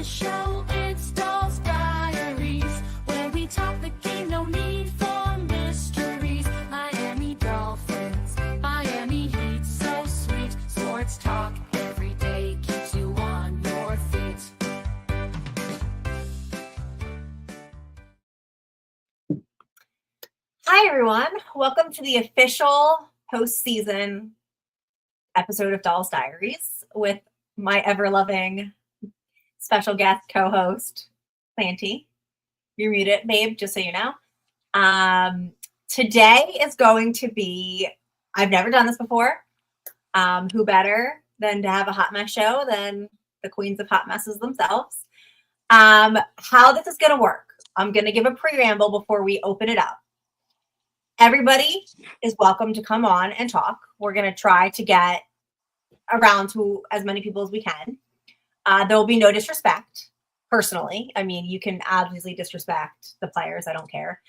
the show, it's Dolph's Diaries, where we talk the game, no need for mysteries. Miami Dolphins, Miami Heat, so sweet. Sports talk every day keeps you on your feet. Hi, everyone. Welcome to the official postseason episode of Dolph's Diaries with my ever-loving special guest co-host, Planty. You're muted, babe, just so you know. Today is going to be, I've never done this before. Who better than to have a hot mess show than the queens of hot messes themselves? How this is going to work. I'm going to give a preamble before we open it up. Everybody is welcome to come on and talk. We're going to try to get around to as many people as we can. There will be no disrespect, personally. I mean, you can obviously disrespect the players. I don't care.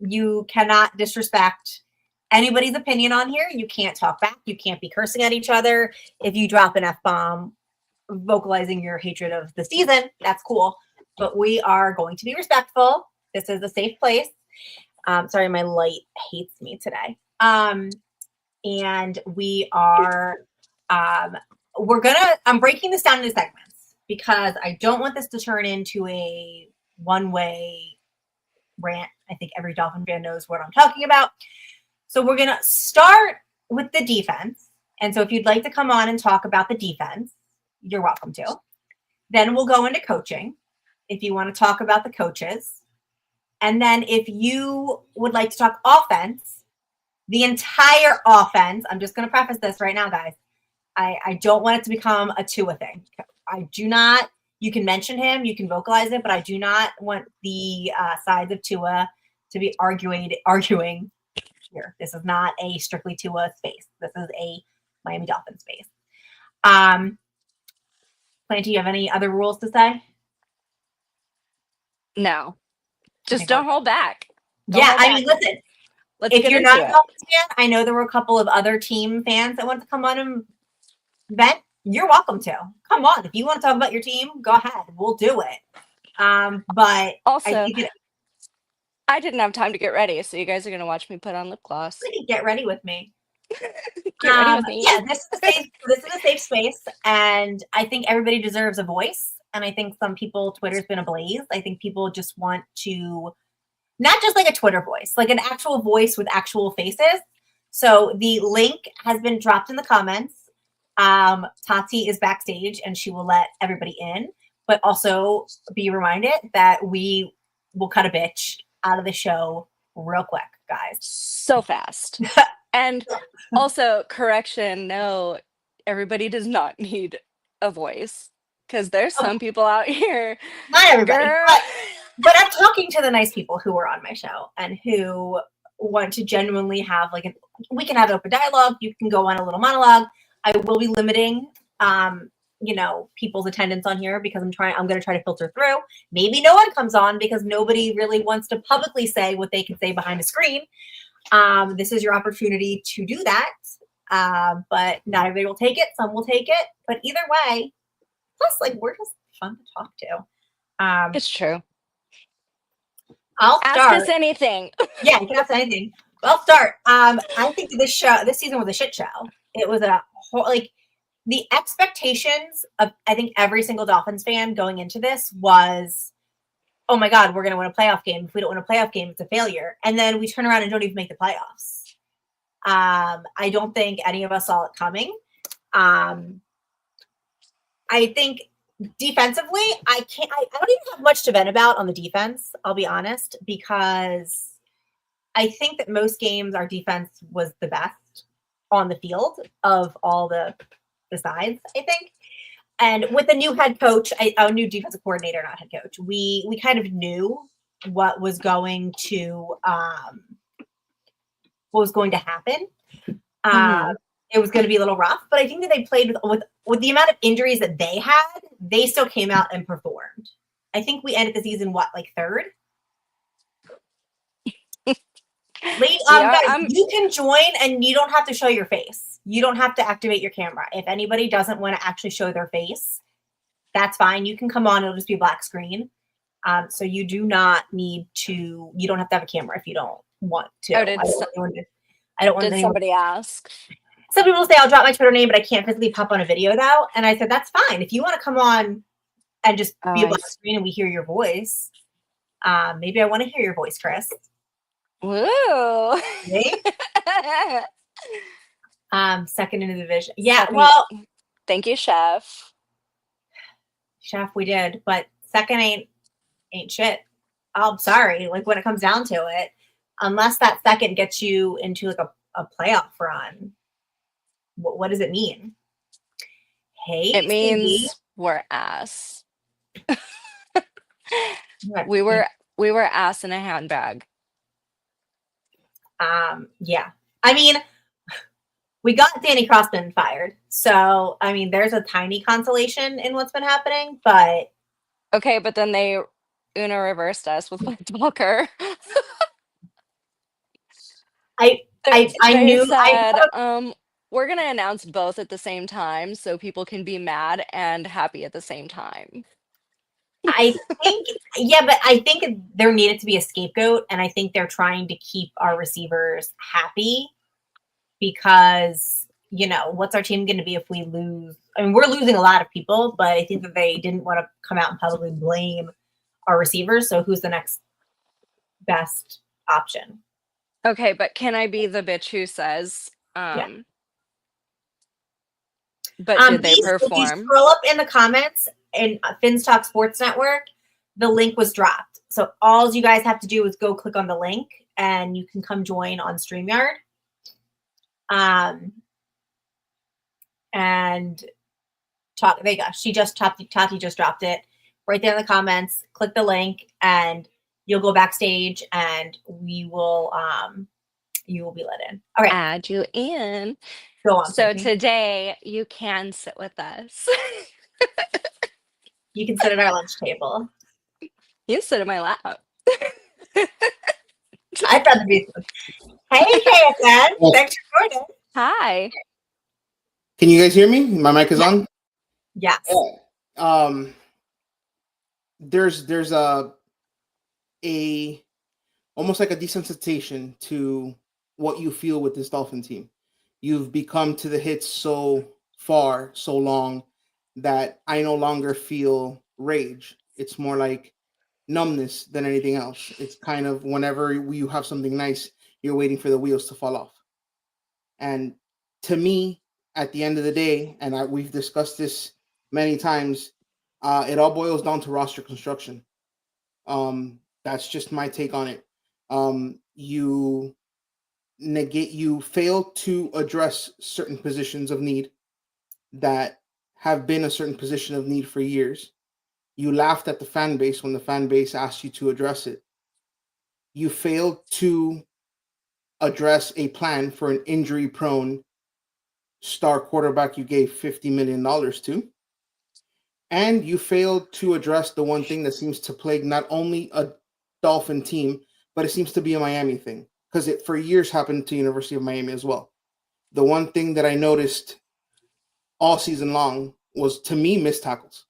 You cannot disrespect anybody's opinion on here. You can't talk back. You can't be cursing at each other. If you drop an F-bomb vocalizing your hatred of the season, that's cool. But we are going to be respectful. This is a safe place. Sorry, my light hates me today. And we are, I'm breaking this down into segments because I don't want this to turn into a one-way rant. I think every Dolphin fan knows what I'm talking about. So we're going to start with the defense. And so if you'd like to come on and talk about the defense, you're welcome to. Then we'll go into coaching if you want to talk about the coaches. And then if you would like to talk offense, the entire offense, I'm just going to preface this right now, guys. I don't want it to become a Tua thing. I do not, you can mention him, you can vocalize it, but I do not want the sides of Tua to be arguing here. This is not a strictly Tua space. This is a Miami Dolphins space. Planty, do you have any other rules to say? No. Just don't hold back. I mean, listen, if you're not a Dolphins fan, I know there were a couple of other team fans that wanted to come on and vent. You're welcome to. Come on. If you want to talk about your team, go ahead. We'll do it. But also, I didn't have time to get ready, so you guys are going to watch me put on lip gloss. Get ready with me. Get ready with me. Yeah, this is a safe space, and I think everybody deserves a voice. And I think some people, Twitter's been ablaze. I think people just want to, not just like a Twitter voice, like an actual voice with actual faces. So the link has been dropped in the comments. Tati is backstage and she will let everybody in, but also be reminded that we will cut a bitch out of the show real quick, guys. So fast. And also, correction, no, everybody does not need a voice. Because there's some people out here. Not everybody. But I'm talking to the nice people who are on my show and who want to genuinely have we can have open dialogue. You can go on a little monologue. I will be limiting, people's attendance on here because I'm going to try to filter through. Maybe no one comes on because nobody really wants to publicly say what they can say behind a screen. This is your opportunity to do that. But not everybody will take it. Some will take it. But either way, plus, we're just fun to talk to. It's true. I'll start. Ask us anything. Yeah, you can ask anything. I'll start. I think this season was a shit show. It was a whole, the expectations of, I think, every single Dolphins fan going into this was, oh my God, we're going to win a playoff game. If we don't win a playoff game, it's a failure. And then we turn around and don't even make the playoffs. I don't think any of us saw it coming. I think defensively, I don't even have much to vent about on the defense, I'll be honest, because I think that most games our defense was the best on the field of all the sides, I think. And with a new head coach, a new defensive coordinator, not head coach, we kind of knew what was going to happen. It was going to be a little rough, but I think that they played with the amount of injuries that they had, they still came out and performed. I think we ended the season, third? Guys, you can join and you don't have to show your face. You don't have to activate your camera. If anybody doesn't want to actually show their face, that's fine. You can come on. It'll just be black screen. So you do not need to. You don't have to have a camera if you don't want to. Oh, I don't want did anyone. somebody ask? Some people say I'll drop my Twitter name, but I can't physically pop on a video though. And I said that's fine. If you want to come on and just be a black screen and we hear your voice, maybe I want to hear your voice, Chris. Woo! Second in the division. Yeah. Well, thank you, Chef. Chef, we did, but second ain't shit. I'm sorry. Like when it comes down to it, unless that second gets you into like a playoff run, what does it mean? Hey, It means CD. we're ass. we were ass in a handbag. Yeah. I mean, we got Danny Crossman fired. So, I mean, there's a tiny consolation in what's been happening, but okay, but then they Uno reversed us with Mike Walker. I knew said, we're gonna announce both at the same time so people can be mad and happy at the same time. I think, yeah, but I think there needed to be a scapegoat, and I think they're trying to keep our receivers happy because, you know, what's our team going to be if we lose? I mean, we're losing a lot of people, but I think that they didn't want to come out and publicly blame our receivers. So who's the next best option? Okay, but can I be the bitch who says, Yeah. But did they If you perform? scroll up in the comments in Finn's Talk Sports Network, the link was dropped. So all you guys have to do is go click on the link and you can come join on StreamYard. And talk. There you go. Tati just dropped it right there in the comments. Click the link and you'll go backstage and we will you will be let in. All right. Add you in. Go on. So today you can sit with us. You can sit at our lunch table. You can sit in my lap. I'd rather be. Hey, KSN. Thanks for joining. Hi. Can you guys hear me? My mic is on? Yes. There's a almost like a desensitization to what you feel with this Dolphin team. You've become to the hits so far, so long, that I no longer feel rage. It's more like numbness than anything else. It's kind of whenever you have something nice, you're waiting for the wheels to fall off. And to me, at the end of the day, and we've discussed this many times, it all boils down to roster construction. That's just my take on it. You fail to address certain positions of need that have been a certain position of need for years. You laughed at the fan base when the fan base asked you to address it. You failed to address a plan for an injury-prone star quarterback you gave $50 million to. And you failed to address the one thing that seems to plague not only a Dolphin team, but it seems to be a Miami thing, because it for years happened to University of Miami as well. The one thing that I noticed all season long was, to me, missed tackles.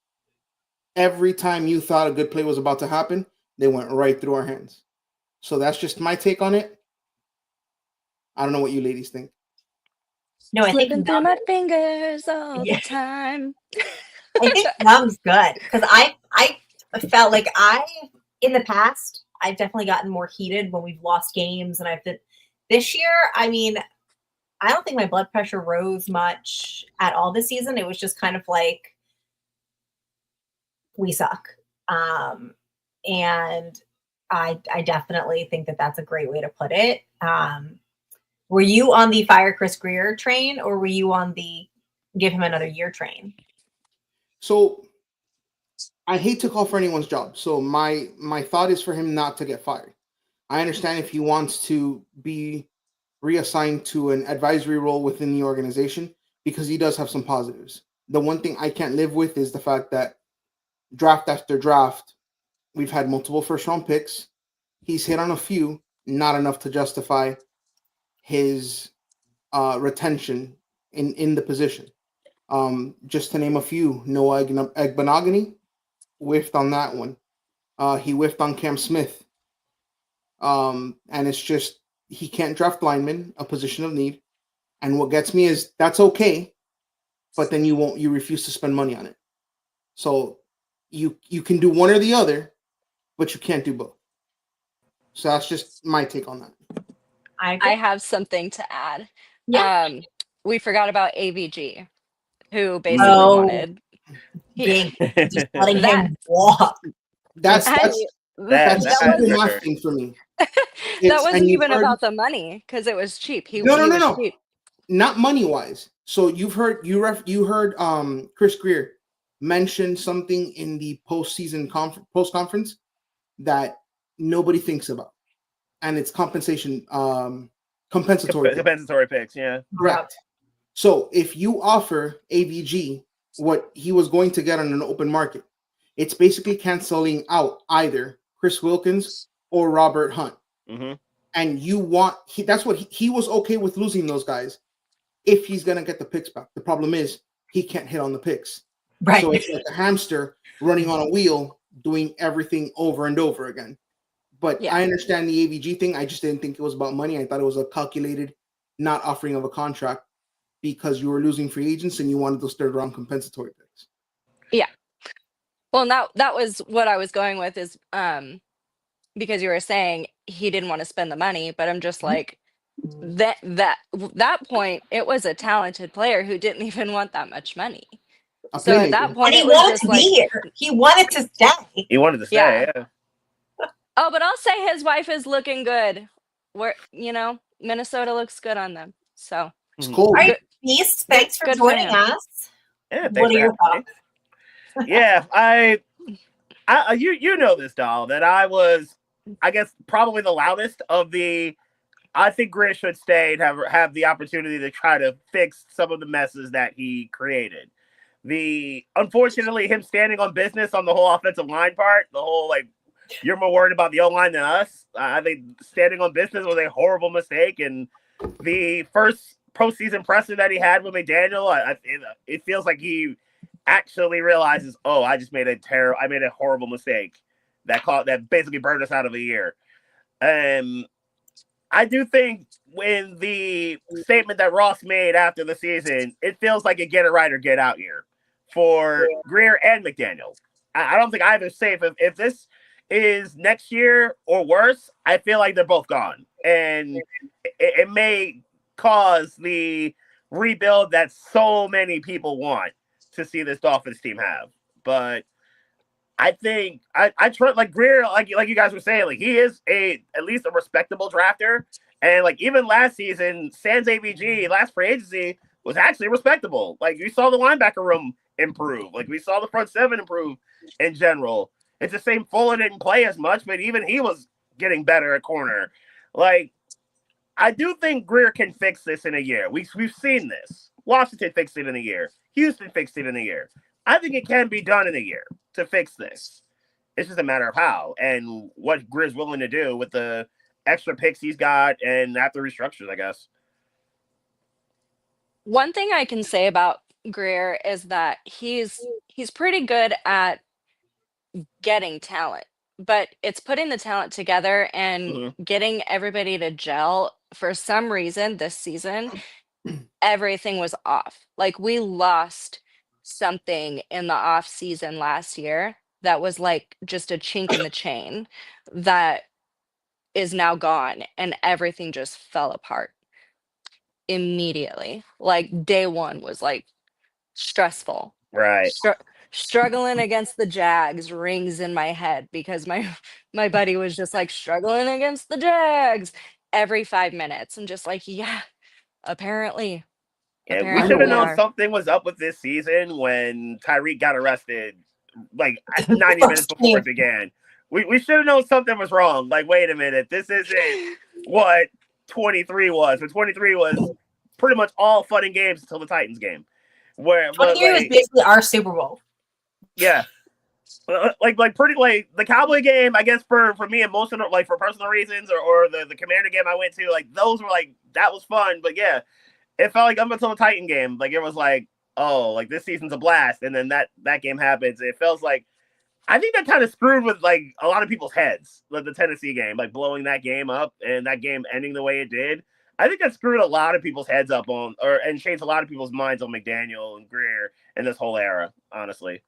Every time you thought a good play was about to happen, they went right through our hands. So that's just my take on it. I don't know what you ladies think. No, I think Slipping through my fingers all Yeah. the time. I think numb's good because I felt like in the past I've definitely gotten more heated when we've lost games, and this year. I mean, I don't think my blood pressure rose much at all this season. It was just kind of like we suck, and I definitely think that that's a great way to put it. Were you on the fire Chris Grier train, or were you on the give him another year train? So I hate to call for anyone's job. So my thought is for him not to get fired. I understand if he wants to be reassigned to an advisory role within the organization, because he does have some positives. The one thing I can't live with is the fact that draft after draft, we've had multiple first-round picks. He's hit on a few, not enough to justify his retention in the position. Just to name a few, Noah Egbenogany whiffed on that one. He whiffed on Cam Smith. And it's just he can't draft linemen, a position of need. And what gets me is that's okay, but then you refuse to spend money on it. So you can do one or the other, but you can't do both. So that's just my take on that. I agree. I have something to add. Yeah. We forgot about AVG, who basically Oh. wanted Big, just letting that him walk. That's Honey, that's that simple was math thing for me. that wasn't and you've even heard about the money because it was cheap. He no was cheap. not money wise. So you heard Chris Grier mention something in the postseason post conference that nobody thinks about, and it's compensation compensatory picks. Compensatory picks, yeah. Correct. So if you offer AVG what he was going to get on an open market, it's basically canceling out either Chris Wilkins or Robert Hunt. Mm-hmm. And you want that's what he was okay with losing those guys if he's gonna get the picks back. The problem is he can't hit on the picks. Right. So it's like a hamster running on a wheel doing everything over and over again. But Yeah. I understand the AVG thing. I just didn't think it was about money. I thought it was a calculated not offering of a contract because you were losing free agents and you wanted those third round compensatory picks. Yeah. Well, that was what I was going with is because you were saying he didn't want to spend the money, but I'm just like that point, it was a talented player who didn't even want that much money. A So at playmaker. that point, And he it was wanted just to like, be here. He wanted to stay. He wanted to stay, Yeah. yeah. oh, but I'll say his wife is looking good. Where Minnesota looks good on them. So It's cold. All right, Good- Beast, thanks for good for joining him. us. Yeah, thanks What for are your having me. thoughts? Yeah, I you know this, doll, that I was, I guess, probably the loudest of the. I think Grier should stay and have the opportunity to try to fix some of the messes that he created. Unfortunately, him standing on business on the whole offensive line part, the whole like, you're more worried about the O-line than us. I think standing on business was a horrible mistake, and the first postseason presser that he had with McDaniel, it feels like he actually realizes, oh, I made a horrible mistake that basically burned us out of a year. I do think when the statement that Ross made after the season, it feels like a get it right or get out year for Grier and McDaniel. I don't think either's safe. If this is next year or worse, I feel like they're both gone. And it may cause the rebuild that so many people want to see this Dolphins team have. But I think I trust like Grier, like you guys were saying, like he is at least a respectable drafter. And like even last season, sans AVG, last free agency was actually respectable. Like we saw the linebacker room improve. Like we saw the front seven improve in general. It's the same Fuller didn't play as much, but even he was getting better at corner. Like I do think Grier can fix this in a year. We've seen this. Washington fixed it in a year. Houston fixed it in a year. I think it can be done in a year to fix this. It's just a matter of how and what Grier's willing to do with the extra picks he's got and after restructures, I guess. One thing I can say about Grier is that he's pretty good at getting talent, but it's putting the talent together and getting everybody to gel. For some reason this season, everything was off. Like we lost something in the off season last year that was like just a chink in the chain that is now gone, and everything just fell apart immediately. Like day one was like stressful. Right. Struggling against the Jags rings in my head because my buddy was just like struggling against the Jags every 5 minutes. I'm just like, yeah, apparently. Yeah, we Apparently should have we known are. something was up with this season when Tyreek got arrested like 90 minutes before it began. We should have known something was wrong. Like, wait a minute, this isn't what 23 was. But 23 was pretty much all fun and games until the Titans game. Where 23 was basically our Super Bowl. Yeah. Like pretty like the Cowboy game, I guess for me emotional, like for personal reasons, or the Commander game I went to, like those were like that was fun, but yeah, it felt like up until the Titan game, like it was like oh, like this season's a blast, and then that game happens. It feels like I think that kind of screwed with like a lot of people's heads, like the Tennessee game, like blowing that game up and that game ending the way it did. I think that screwed a lot of people's heads up and changed a lot of people's minds on McDaniel and Grier and this whole era, honestly.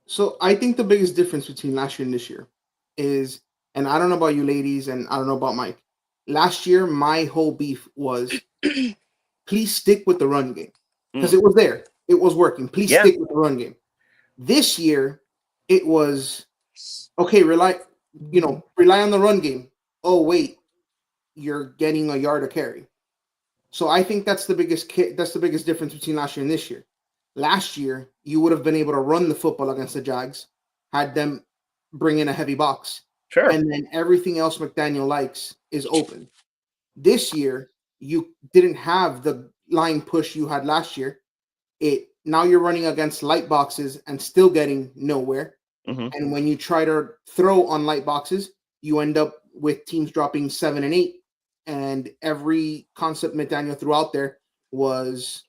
So I think the biggest difference between last year and this year is, and I don't know about you ladies, and I don't know about Mike. Last year, my whole beef was, please stick with the run game because it was there, it was working. Please stick with the run game. This year, it was okay. Rely on the run game. Oh wait, you're getting a yard a carry. So I think that's the biggest difference between last year and this year. Last year, you would have been able to run the football against the Jags, had them bring in a heavy box. Sure. And then everything else McDaniel likes is open. This year, you didn't have the line push you had last year. Now you're running against light boxes and still getting nowhere. Mm-hmm. And when you try to throw on light boxes, you end up with teams dropping 7 and 8. And every concept McDaniel threw out there was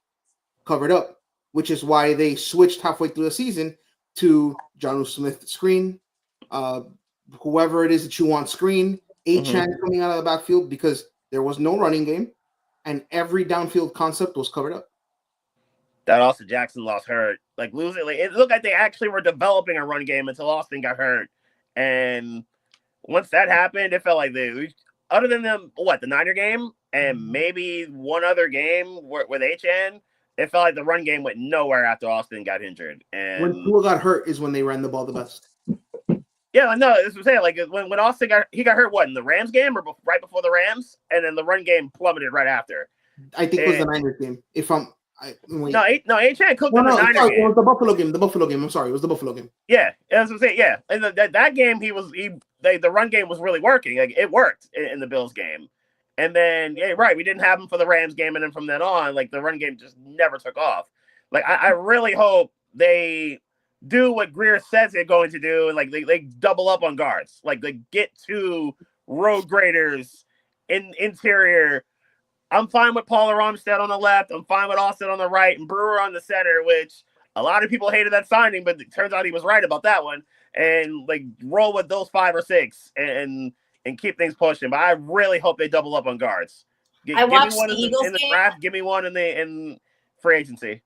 covered up, which is why they switched halfway through the season to Jonnu Smith screen, whoever it is that you want screen, Achane coming out of the backfield, because there was no running game and every downfield concept was covered up. That Austin Jackson loss hurt. Like losing, like it looked like they actually were developing a run game until Austin got hurt. And once that happened, it felt like other than the Niner game and maybe one other game with HN, it felt like the run game went nowhere after Austin got injured. And when Tua got hurt is when they ran the ball the best. Yeah, no, that's what I'm saying. Like when Austin got hurt, what, in the Rams game or right before the Rams, and then the run game plummeted right after. I think it was the Niners game. Wait. No, HN cooked in the Niners game. It was the Buffalo game. The Buffalo game. I'm sorry, it was the Buffalo game. Yeah, that's what I'm saying. Yeah, and that game the run game was really working. Like it worked in the Bills game, and then we didn't have him for the Rams game, and then from then on, like the run game just never took off. Like I really hope they do what Grier says they're going to do, and like they double up on guards. Like they get two road graders in interior. I'm fine with Paula Armstead on the left. I'm fine with Austin on the right and Brewer on the center, which a lot of people hated that signing, but it turns out he was right about that one. And like roll with those 5 or 6 and keep things pushing. But I really hope they double up on guards. Give me one in the draft. Give me one in free agency.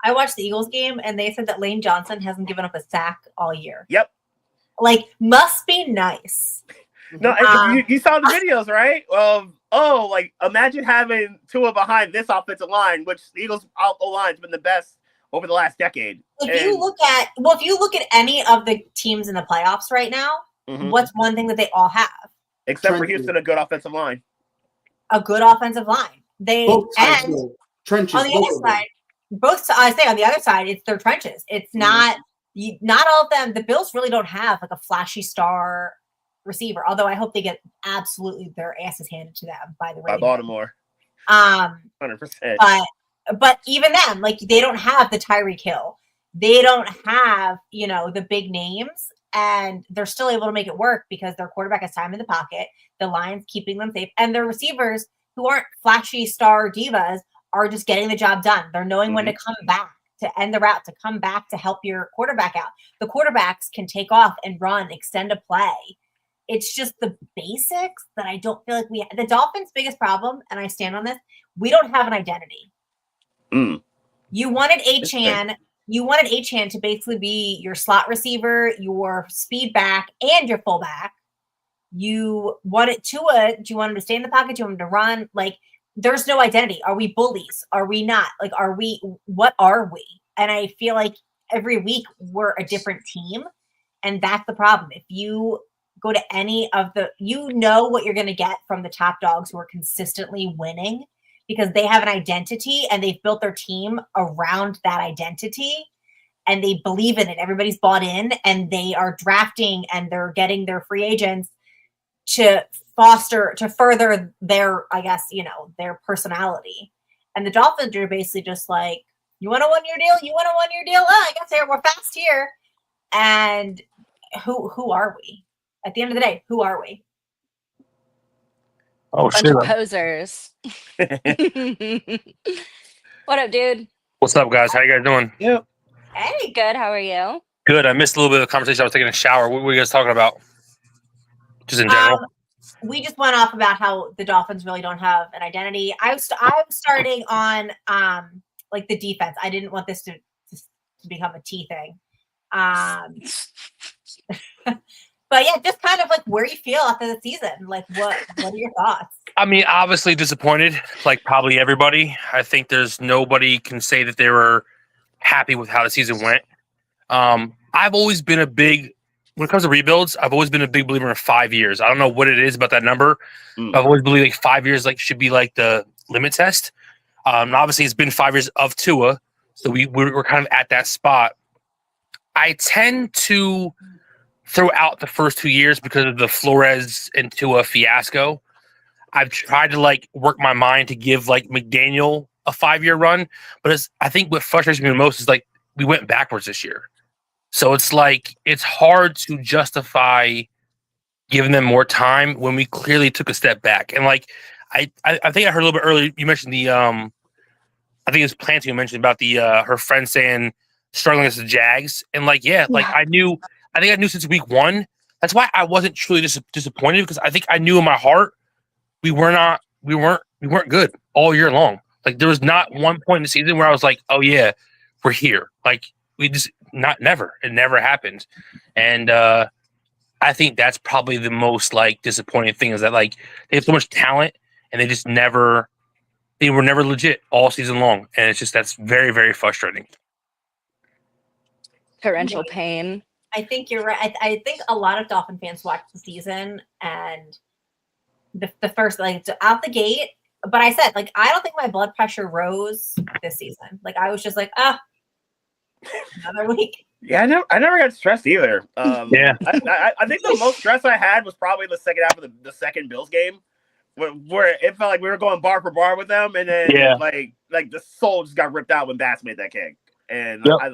I watched the Eagles game, and they said that Lane Johnson hasn't given up a sack all year. Yep. Like, must be nice. No, you saw the videos, right? Like imagine having Tua behind this offensive line, which the Eagles' O-line's been the best over the last decade. If you look at any of the teams in the playoffs right now, what's one thing that they all have? Except for Houston, a good offensive line. A good offensive line. Trenches. On the other side, on the other side, it's their trenches. It's not all of them. The Bills really don't have like a flashy star receiver, although I hope they get absolutely their asses handed to them by the Ravens. By Baltimore. 100%. But even then, like they don't have the Tyreek Hill. They don't have, the big names, and they're still able to make it work because their quarterback has time in the pocket. The line's keeping them safe, and their receivers, who aren't flashy star divas, are just getting the job done. They're knowing when to come back, to end the route, to come back to help your quarterback out. The quarterbacks can take off and run, extend a play. It's just the basics that I don't feel like we have. The Dolphins' biggest problem, and I stand on this, we don't have an identity. You wanted Achane. You wanted Achane to basically be your slot receiver, your speed back, and your fullback. You wanted Tua. Do you want him to stay in the pocket? Do you want him to run? Like, there's no identity. Are we bullies? Are we not? Like, what are we? And I feel like every week we're a different team. And that's the problem. If you go to any of what you're going to get from the top dogs who are consistently winning because they have an identity and they've built their team around that identity and they believe in it. Everybody's bought in and they are drafting and they're getting their free agents to further their, I guess, their personality. And the Dolphins are basically just like, you want a 1-year deal? You want a 1-year deal? Oh, I guess we're fast here. And who are we? At the end of the day, who are we? Bunch of posers. What up, dude? What's up, guys? How you guys doing? Yep. Hey, Good. How are you? Good. I missed a little bit of the conversation. I was taking a shower. What were you guys talking about? Just in general? we just went off about how the Dolphins really don't have an identity. I'm starting on like the defense. I didn't want this to become a T thing. But yeah, just kind of like where you feel after the season. Like what are your thoughts? I mean, obviously disappointed, like probably everybody. I think there's nobody can say that they were happy with how the season went. I've always been when it comes to rebuilds, I've always been a big believer in 5 years. I don't know what it is about that number. I've always believed like 5 years should be like the limit test. And obviously it's been 5 years of Tua, so we're kind of at that spot. I tend to throw out the first 2 years because of the Flores and Tua fiasco. I've tried to work my mind to give McDaniel a 5-year run, but I think what frustrates me the most is we went backwards this year. So it's hard to justify giving them more time when we clearly took a step back. And I think I heard a little bit earlier, you mentioned I think it was Planty who mentioned about her friend saying struggling against the Jags. And I think I knew since week 1. That's why I wasn't truly disappointed, because I think I knew in my heart we weren't good all year long. There was not one point in the season where I was like, oh yeah, we're here. We just never. It never happened. And I think that's probably the most disappointing thing, is that they have so much talent and they were never legit all season long. And it's just, that's very, very frustrating. Torrential pain. I think you're right. I think a lot of Dolphin fans watched the season and the first out the gate. But I said I don't think my blood pressure rose this season. I was just another week. Yeah, I never got stressed either. Yeah, I think the most stress I had was probably the second half of the second Bills game, where it felt like we were going bar for bar with them, and then the soul just got ripped out when Bass made that kick. And I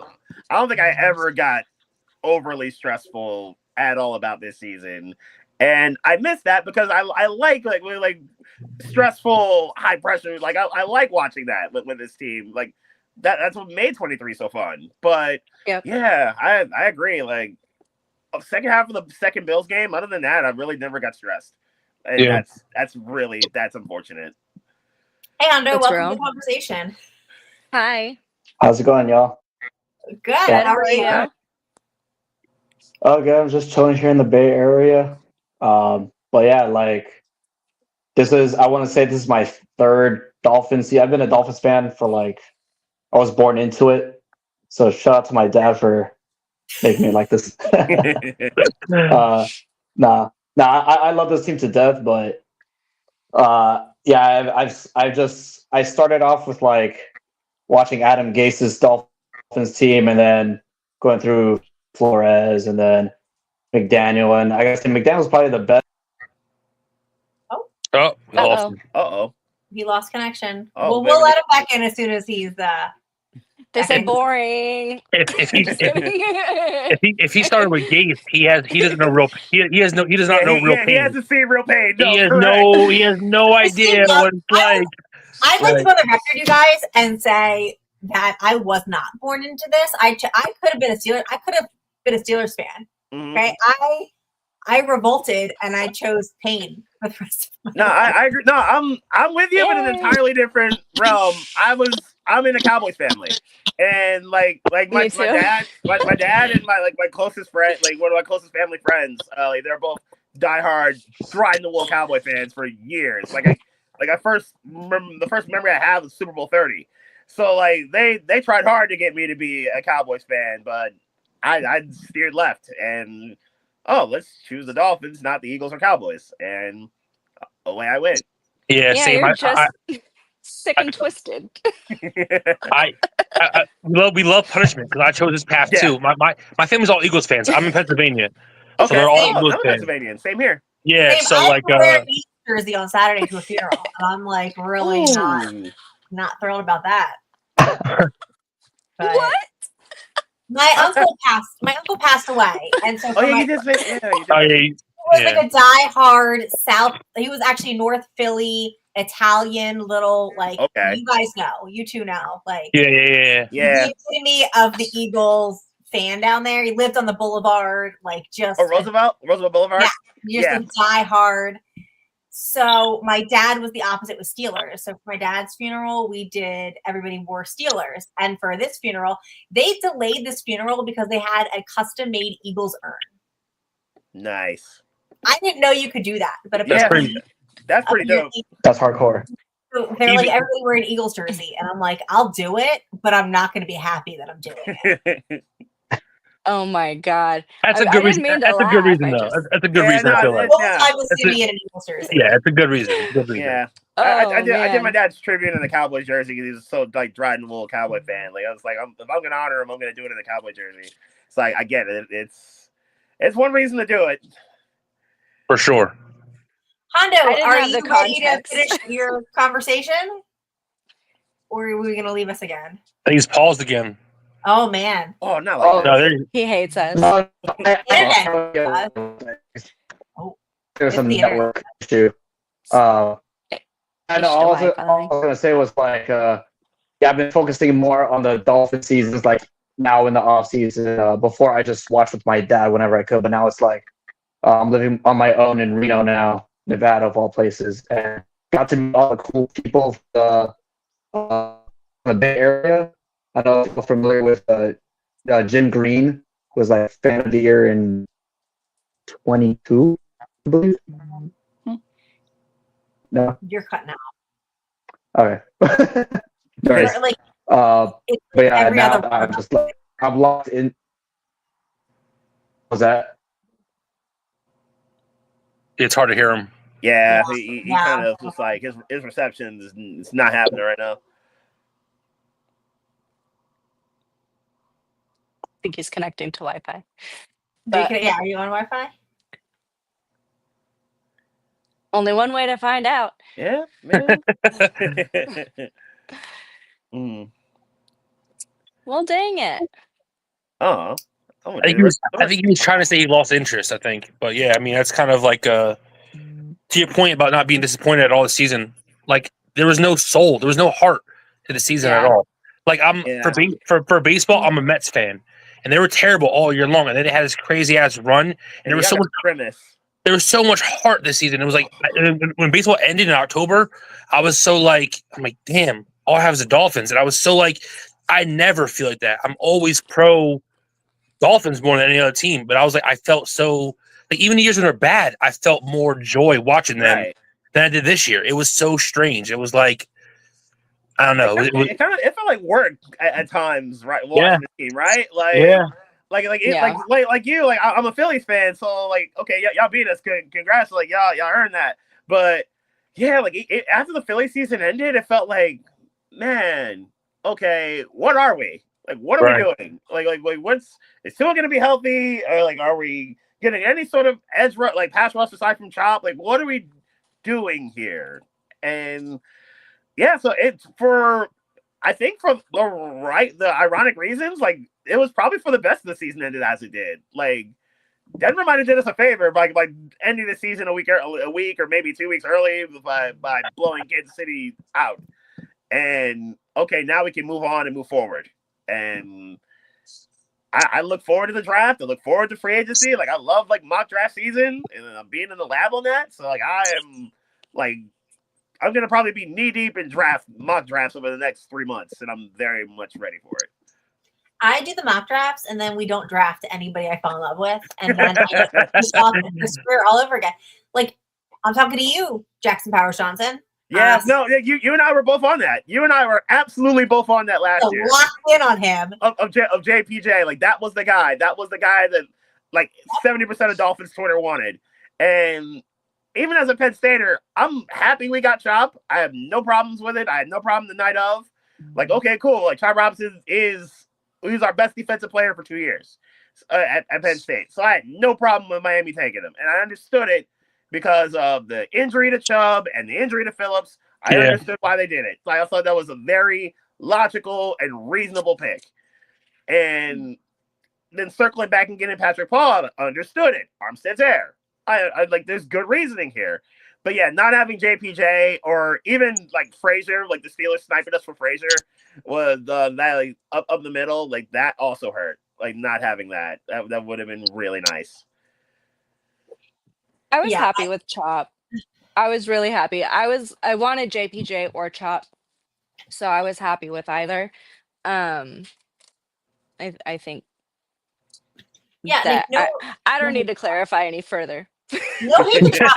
don't think I ever got overly stressful at all about this season, and I miss that because I like stressful, high pressure. I like watching that with this team. That's what made 23 so fun. But yeah, I agree. Second half of the second Bills game, other than that, I really never got stressed. And that's unfortunate. Hey, Ando, That's welcome real. to the conversation. Hi. How's it going, y'all? Good. How are you? Oh, good. I'm just chilling here in the Bay Area. But yeah, this is my third Dolphins. See, I've been a Dolphins fan for I was born into it. So shout out to my dad for making me like this. I love this team to death, but I started off with watching Adam Gase's Dolphins team, and then going through Flores, and then McDaniel, and I guess McDaniel's probably the best. Uh-oh. He lost connection. Oh, we'll let him back in as soon as he's They said boring. If he started with Gates, he doesn't know real. He does not know real pain. He hasn't seen real pain. No, he has no idea what it's like. I'd like to go on the record, you guys, and say that I was not born into this. I could have been a Steelers. I could have been a Steelers fan. Mm-hmm. Okay, I revolted and I chose pain for the rest of my No, life. I agree. No, I'm with you, but in an entirely different realm. I'm in a Cowboys family, and my dad and my closest friend, one of my closest family friends, they're both diehard, grind-the-wool Cowboy fans for years. The first memory I have was Super Bowl 30. So they tried hard to get me to be a Cowboys fan, but I steered left, and let's choose the Dolphins, not the Eagles or Cowboys, and away I went. Yeah, same. You're just sick and twisted. We love punishment, because I chose this path too. My family's all Eagles fans. I'm in Pennsylvania, so they're all Eagles I'm fans. Pennsylvanian. Same here. Yeah, Same, so I wear an East jersey on Saturday to a funeral, and I'm really not thrilled about that. But What? my uncle passed away, and so you did say he was a diehard South. He was actually North Philly Italian little, like, Okay. you guys know, you two know, like, Yeah. Yeah. the epitome of the Eagles fan down there. He lived on the boulevard, like, just Roosevelt Boulevard. Yeah, just a diehard. So my dad was the opposite with Steelers. So for my dad's funeral, everybody wore Steelers. And for this funeral, they delayed this funeral because they had a custom-made Eagles urn. Nice. I didn't know you could do that, but Yeah, apparently that's pretty dope. That's hardcore. they're like, everybody wear an Eagles jersey. And I'm like, I'll do it, but I'm not going to be happy that I'm doing it. Oh my god. That's a I good didn't reason. mean to That's a good laugh, reason, I though. just- That's a good Yeah, reason. I feel like. Full Yeah. time with That's City in an Eagles jersey. Yeah, it's a good reason. Good reason. Yeah. Oh, I did man. my dad's tribute in the Cowboys jersey because he's so like driving a little Cowboy fan. Like I was like, if I'm gonna honor him, I'm gonna do it in the Cowboy jersey. It's like I get it. It's one reason to do it. For sure. Hondo, I didn't are have you the ready to context. finish your conversation? Or are we going to leave us again? I think he's paused again. Oh, man. Oh, not like Oh, that. No, there you He hates us. No, Oh, there's some it's the internet. network issue. I know. All I Wi-Fi. was gonna say was like, yeah, I've been focusing more on the Dolphin seasons, like now in the off season. Before I just watched with my dad whenever I could, but now it's like I'm living on my own in Reno now, Nevada of all places, and got to meet all the cool people from the Bay Area. I know people familiar with Jim Green, who was like fan of the year in 22, I believe. No, You're cutting out. okay. Sorry. You're, like, it's But yeah, every now other I'm just like I'm locked in. Was that? it's hard to hear him. Yeah, he Yeah. kind of just like his reception is not happening right now. I think he's connecting to Wi-Fi. Are But you on Wi-Fi? only one way to find out. Yeah, man. Well, dang it. Oh, I think he was trying to say he lost interest. I think, but yeah, I mean that's kind of like to your point about not being disappointed at all this season. Like there was no soul, there was no heart to the season at Yeah. all. Like for baseball, I'm a Mets fan, and they were terrible all year long, and then they had this crazy ass run, and there was so much premise. There was so much heart this season. It was like when baseball ended in October, I'm like, damn, all I have is the Dolphins, and I was so like, I never feel like that. I'm always pro Dolphins more than any other team, but I was like, I felt so like even the years when they're bad, I felt more joy watching them than I did this year. It was so strange. It was like, I don't know. It felt like work at times, right? Watching the team, right? Like, yeah. Like you, like I'm a Phillies fan, so like, okay, y'all beat us, congrats, like y'all earned that. But yeah, like after the Philly season ended, it felt like, man, okay, what are we? Like, what are we doing? Like, is Tua gonna be healthy? Or like, are we getting any sort of pass rush aside from Chop? Like, what are we doing here? And yeah, so I think for the ironic reasons, like it was probably for the best of the season ended as it did. Like Denver might have did us a favor by ending the season a week or maybe 2 weeks early by blowing Kansas City out. And okay, now we can move on and move forward. And I look forward to the draft. I look forward to free agency. Like I love mock draft season and I'm being in the lab on that. So I'm gonna probably be knee deep in mock drafts over the next 3 months, and I'm very much ready for it. I do the mock drafts, and then we don't draft anybody I fall in love with, and then I just off this career all over again. Like I'm talking to you, Jackson Powers Johnson. Yeah, you and I were both on that. You and I were absolutely both on that last year. Locked in on him of JPJ. Like that was the guy. That was the guy that 70% of Dolphins Twitter wanted, and. Even as a Penn Stater, I'm happy we got Chop. I have no problems with it. I had no problem the night of. Okay, cool. Chop Robinson he's our best defensive player for 2 years at Penn State. So I had no problem with Miami taking him. And I understood it because of the injury to Chubb and the injury to Phillips. I understood why they did it. So I thought that was a very logical and reasonable pick. And then circling back and getting Patrick Paul, I understood it. Armstead's heir. I there's good reasoning here, But yeah, not having JPJ or even like Frazier, like the Steelers sniping us for Frazier, was that like, up the middle, like that also hurt. Like not having that would have been really nice. I was Yeah, happy with Chop. I was really happy. I wanted JPJ or Chop, so I was happy with either. I think Yeah, that like I don't need to clarify any further. no hate to Chop.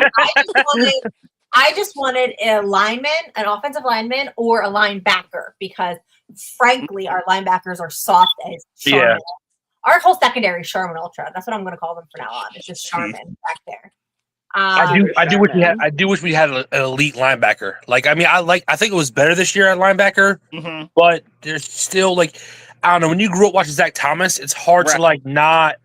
I just wanted a lineman, an offensive lineman, or a linebacker because, frankly, our linebackers are soft as Charmin. Yeah. Our whole secondary is Charmin Ultra. That's what I'm going to call them from now on. It's just Charmin back there. I do wish we had an elite linebacker. Like, I mean, I think it was better this year at linebacker, but there's still like, I don't know. When you grew up watching Zach Thomas, it's hard to like not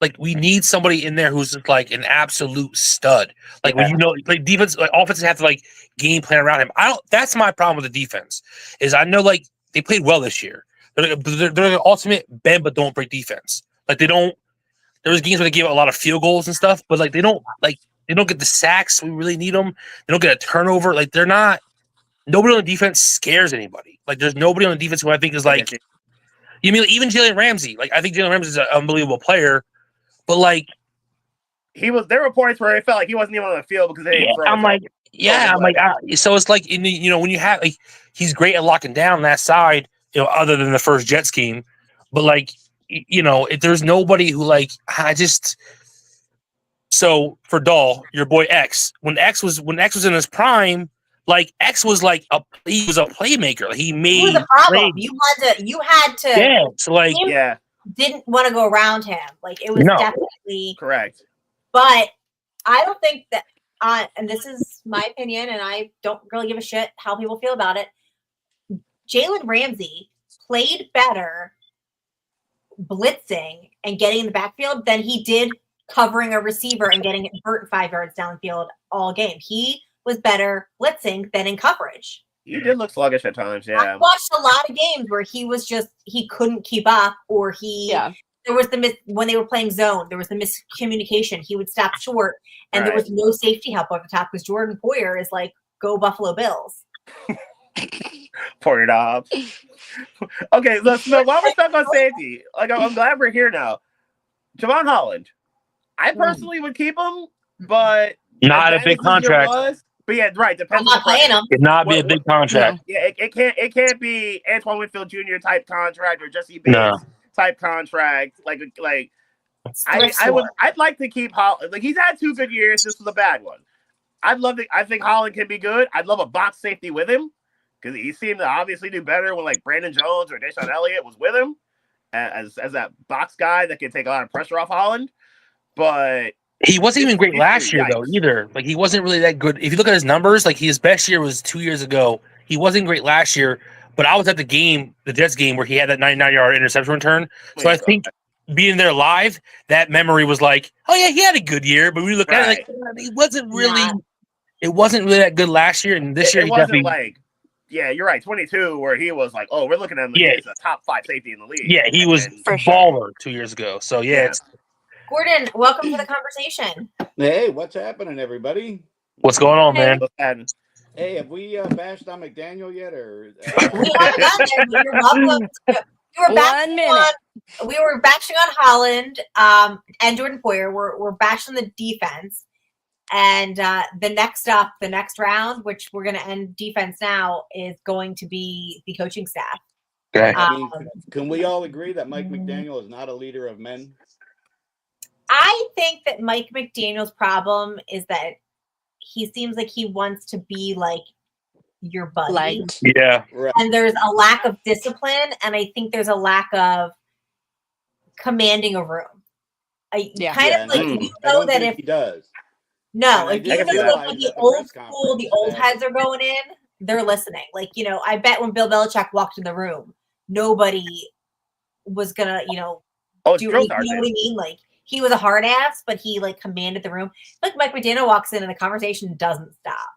like. We need somebody in there who's just like an absolute stud. Like when you know, like defense, like offenses have to like game plan around him. That's my problem with the defense. Is I know like they played well this year. They're the ultimate bend but don't break defense. Like they don't. There was games where they gave a lot of field goals and stuff, but like they don't get the sacks. We really need them. They don't get a turnover. Like they're not. Nobody on the defense scares anybody. Like there's nobody on the defense who I think is like. You mean even Jalen Ramsey? Like I think Jalen Ramsey is an unbelievable player, but like he was. There were points where it felt like he wasn't even on the field because they didn't throw. I'm like, so it's like when you have like he's great at locking down that side, other than the first Jets game, but like if there's nobody who like I just. So for Dahl, your boy X, when X was in his prime, like X was like he was a playmaker. Like, he made. He was a problem. You had to. Yeah. So like didn't want to go around him. Like it was definitely correct. But I don't think that. And this is my opinion, and I don't really give a shit how people feel about it. Jalen Ramsey played better blitzing and getting in the backfield than he did covering a receiver and getting it hurt 5 yards downfield all game. He was better blitzing than in coverage. He did look sluggish at times, yeah. I watched a lot of games where he couldn't keep up, or there was when they were playing zone, there was the miscommunication. He would stop short, and there was no safety help over the top because Jordan Poyer is like, go Buffalo Bills. Poyer Dobbs. Okay, so while we're stuck on safety, like I'm glad we're here now. Javon Holland. I personally would keep him, but not a big contract. But yeah, right. Depends. I'm not playing him. Could not be a big contract. Yeah, it can't be Antoine Winfield Jr. type contract or Jesse Bates type contract. I'd like to keep Holland. Like he's had 2 good years. This was a bad one. I think Holland can be good. I'd love a box safety with him because he seemed to obviously do better when like Brandon Jones or Deshaun Elliott was with him as that box guy that can take a lot of pressure off Holland. But he wasn't even great last year, though, either. Like, he wasn't really that good. If you look at his numbers, like, his best year was 2 years ago. He wasn't great last year, but I was at the Jets game, where he had that 99-yard interception return. So I think being there live, that memory was like, oh, yeah, he had a good year. But we look at it, like, it wasn't really that good last year. And this year, it wasn't like, yeah, you're right, 22, where he was like, oh, we're looking at him as a top 5 safety in the league. Yeah, he was baller 2 years ago. So, it's Gordon, welcome to the conversation. Hey, what's happening, everybody? What's going on, man? Hey, have we bashed on McDaniel yet, or? We haven't gotten there. You're welcome. We were bashing on Holland and Jordan Poyer. We're bashing the defense, and the next round, which we're going to end defense now, is going to be the coaching staff. Okay. Can we all agree that Mike McDaniel is not a leader of men? I think that Mike McDaniel's problem is that he seems like he wants to be like your buddy. Yeah. And there's a lack of discipline, and I think there's a lack of commanding a room. He does. No, if you know like the old school, the old heads are going in, they're listening. Like, I bet when Bill Belichick walked in the room, nobody was gonna, do you know what I mean? Like, he was a hard ass, but he like commanded the room. Like Mike McDaniel walks in and the conversation doesn't stop.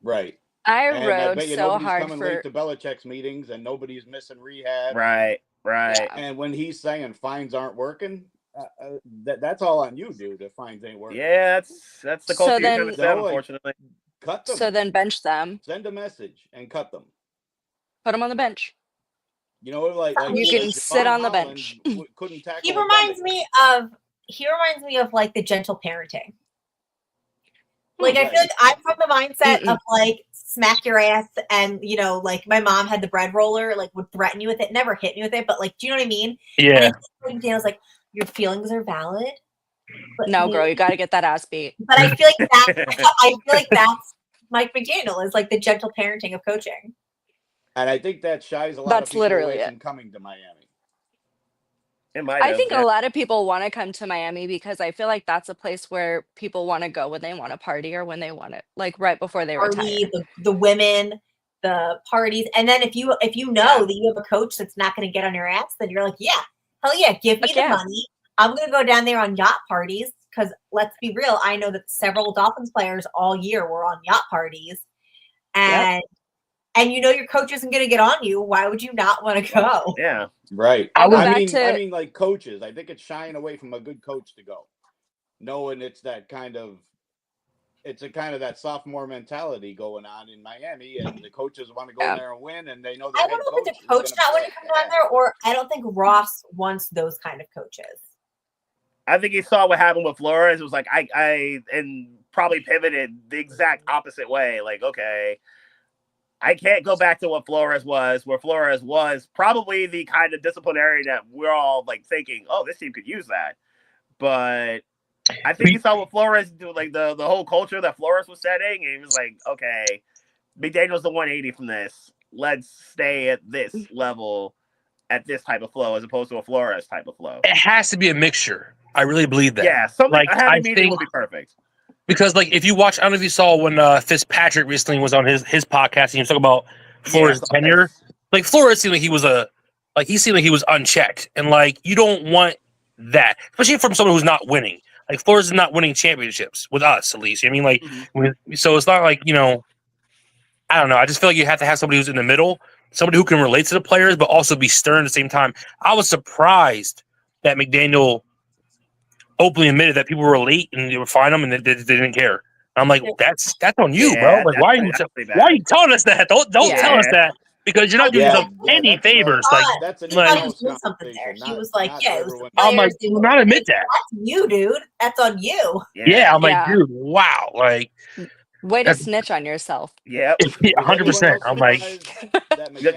Right. I rode so hard coming late to Belichick's meetings, and nobody's missing rehab. Right. And when he's saying fines aren't working, That's all on you, dude. If fines ain't working, Yeah, that's the So culture you're trying then- to set, No, like- unfortunately. cut them. So then bench them. Send a message and cut them. Put them on the bench. You know, like You He- can Javon sit on the Holland bench. couldn't tackle. He a reminds Bennett. me of like the gentle parenting. Like I Right. feel like I'm from the mindset Mm-mm. of like smack your ass, and you know, like my mom had the bread roller, like would threaten you with it, never hit me with it, but like, do you know what I mean? And I Yeah. think Daniel's like, your feelings are valid. But No, maybe- girl, you got to get that ass beat. But I feel like that's Mike McDaniel is like the gentle parenting of coaching. And I think that shies a lot That's of people literally away it. from coming to Miami. It might I have, think yeah. a lot of people want to come to Miami because I feel like that's a place where people want to go when they want to party or when they want to, like right before they retire. Party, the women, the parties, and then if you know Yeah. that you have a coach that's not going to get on your ass, then you're like, yeah, hell yeah, give me Heck the yeah. money. I'm going to go down there on yacht parties because let's be real, I know that several Dolphins players all year were on yacht parties, and you know your coach isn't going to get on you. Why would you not want to go? Yeah. Right. I'll go I back mean, to- I mean, like coaches. I think it's shying away from a good coach to go, knowing it's a kind of that sophomore mentality going on in Miami, and the coaches want to go Yeah. in there and win, and they know I their don't head know if coach it's a is coach gonna not be wanting like, to come down there, or I don't think Ross wants those kind of coaches. I think he saw what happened with Flores. It was like and probably pivoted the exact opposite way. Like, okay, I can't go back to what Flores was, where Flores was probably the kind of disciplinarian that we're all like thinking, oh, this team could use that. But I think he saw what Flores do, like the whole culture that Flores was setting, and he was like, okay, McDaniel's the 180 from this. Let's stay at this level, at this type of flow, as opposed to a Flores type of flow. It has to be a mixture. I really believe that. Yeah, something Like, a happy I medium think- would be perfect. Because like if you watch, I don't know if you saw when Fitzpatrick recently was on his podcast and he was talking about Flores' tenure. Like Flores seemed like he seemed like he was unchecked, and like you don't want that, especially from someone who's not winning. Like Flores is not winning championships with us, at least. I mean, like so it's not like, you know, I don't know. I just feel like you have to have somebody who's in the middle, somebody who can relate to the players, but also be stern at the same time. I was surprised that McDaniel openly admitted that people were late and they were fine them and they didn't care. I'm like, that's on you, bro. Yeah, Like, why are you telling us that? Don't tell us that, because you're not doing yourself any favors. Like, that's an He thought he in-house was doing something there. conversation, He not- was like, not yeah, for it was the everyone. I'm like, players. They do were not like, admit that. that's you, dude. That's on you. Yeah, I'm like, Yeah. dude, wow, like, Way to That's- snitch on yourself. Yep. 100%. I'm like,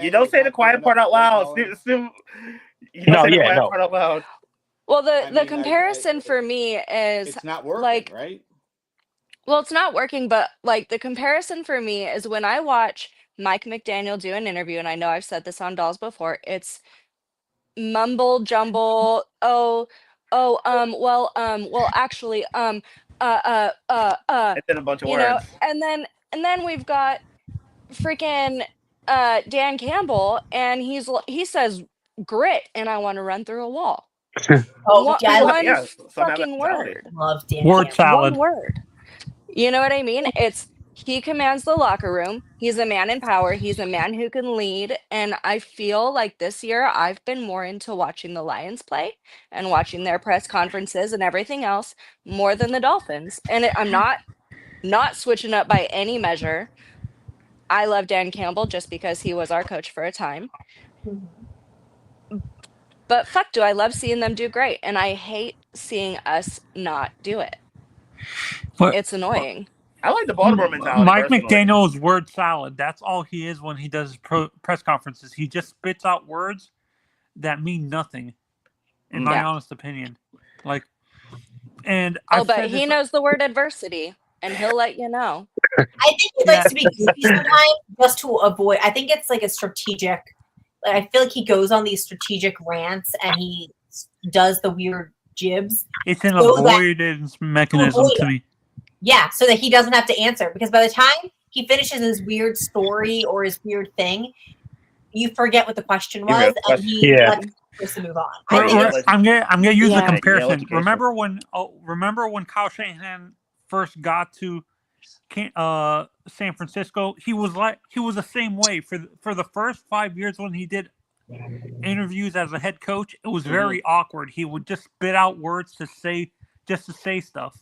You don't say the quiet part out loud. You don't say the quiet part out loud. Well, the I mean, comparison for me is It's not working, like, right? well, it's not working, but like the comparison for me is when I watch Mike McDaniel do an interview, and I know I've said this on Dolls before, it's mumble jumble. Well, actually, And then a bunch of you know, words. and then we've got freaking Dan Campbell, and he says grit, and I want to run through a wall. Oh, yeah, I love, One fucking word. love Dan Word Campbell. salad. One word. You know what I mean? He commands the locker room. He's a man in power. He's a man who can lead. And I feel like this year I've been more into watching the Lions play and watching their press conferences and everything else more than the Dolphins. And I'm not switching up by any measure. I love Dan Campbell just because he was our coach for a time. But fuck, do I love seeing them do great. And I hate seeing us not do it. But It's annoying. I like the Baltimore mentality. Mike personally. McDaniel is word salad. That's all he is when he does his press conferences. He just spits out words that mean nothing, in my Yeah. honest opinion. Like, and But he knows the word adversity, and he'll let you know. I think he likes to be goofy sometimes just to avoid. I think it's like a strategic. Like I feel like he goes on these strategic rants and he does the weird jibs. It's an so that- avoidance mechanism avoid to it. me. Yeah, so that he doesn't have to answer, because by the time he finishes his weird story or his weird thing, you forget what the question You was, forget the and he Yeah. lets the person move on. I think We're- it's- I'm gonna use Yeah. the comparison. education. Remember when Kyle Shanahan first got to San Francisco? He was the same way for the first 5 years when he did interviews as a head coach, it was very awkward. He would just spit out words to say stuff.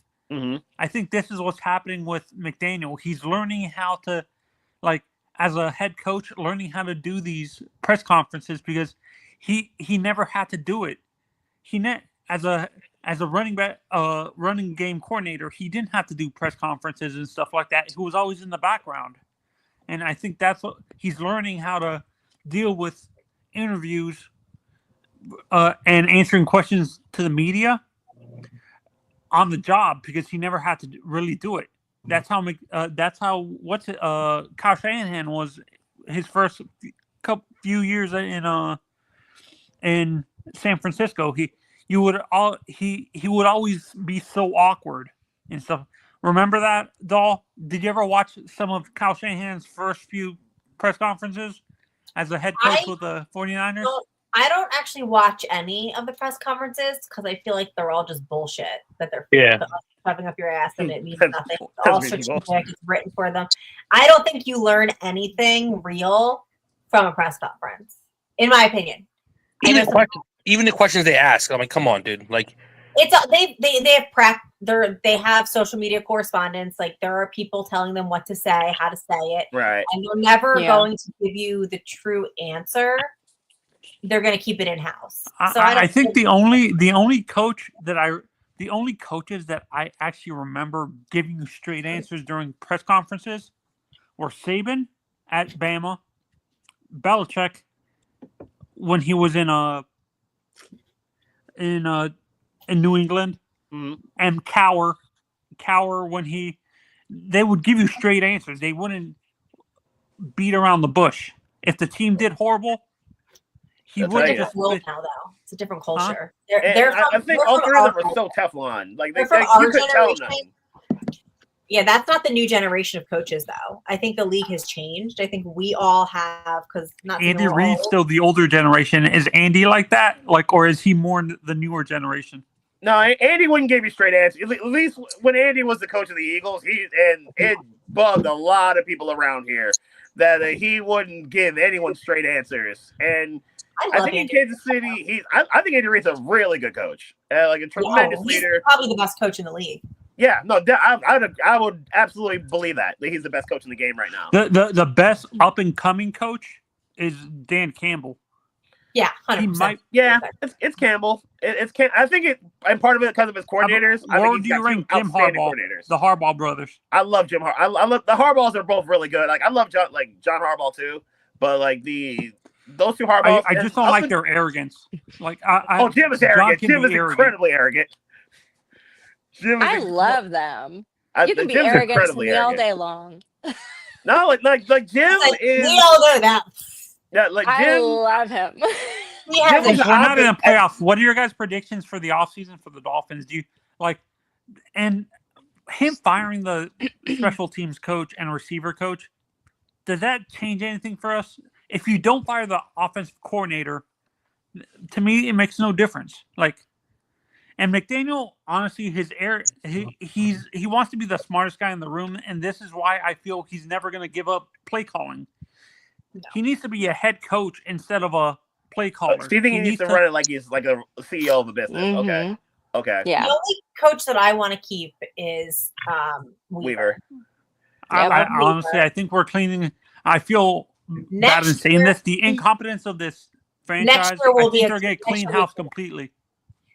I think this is what's happening with McDaniel. He's learning how to, as a head coach, learning how to do these press conferences because he never had to do it. As a running game coordinator, he didn't have to do press conferences and stuff like that. He was always in the background, and I think that's what he's learning, how to deal with interviews and answering questions to the media on the job because he never had to really do it. That's how Kyle Shanahan was his first few years in San Francisco. He would always be so awkward and stuff. Remember that, Doll? Did you ever watch some of Kyle Shanahan's first few press conferences as a head coach with the 49ers? I don't actually watch any of the press conferences because I feel like they're all just bullshit that they're shoving up your ass and it means nothing. It's all strategic. It's written for them. I don't think you learn anything real from a press conference, in my opinion. Even the questions they ask, I mean, come on, dude. Like, it's they have they have social media correspondence. Like, there are people telling them what to say, how to say it, right? And they're never going to give you the true answer. They're going to keep it in house. So I think the only coaches that I actually remember giving you straight answers during press conferences were Saban at Bama, Belichick when he was in New England, and Cowher when they would give you straight answers. They wouldn't beat around the bush. If the team did horrible, he wouldn't just now though. It's a different culture. Huh? I think all three of them are so Teflon. Like you could tell them. Yeah, that's not the new generation of coaches, though. I think the league has changed. I think we all have Andy Reid's still the older generation. Is Andy like that? Or is he more the newer generation? No, Andy wouldn't give you straight answers. At least when Andy was the coach of the Eagles, it bugged a lot of people around here that he wouldn't give anyone straight answers. And I think in Kansas City, I think Andy Reid's a really good coach, a tremendous leader. He's probably the best coach in the league. Yeah, no, I would absolutely believe that he's the best coach in the game right now. The best up and coming coach is Dan Campbell. Yeah, 100%. It's Campbell. I think and part of it because of his coordinators. Where do you rank Jim Harbaugh? The Harbaugh brothers. I love Jim Harbaugh. I love the Harbaughs are both really good. I love John Harbaugh too, but those two Harbaughs. I just don't like their arrogance. Jim is arrogant. Jim is incredibly arrogant. I love them. You can be arrogant to me all day long. No, like Jim is. We all know that. Yeah, Jim. I love him. If we're not in the playoffs, what are your guys' predictions for the offseason for the Dolphins? Do you and him firing the special teams coach and receiver coach? Does that change anything for us? If you don't fire the offensive coordinator, to me, it makes no difference. And McDaniel, honestly, he wants to be the smartest guy in the room, and this is why I feel he's never going to give up play calling. No. He needs to be a head coach instead of a play caller. So you think he needs to run it like he's like a CEO of a business? Mm-hmm. Okay. Yeah. The only coach that I want to keep is Weaver. I honestly, I think we're cleaning. I feel bad in saying this. The incompetence of this franchise. Next year will be they're going to clean house completely.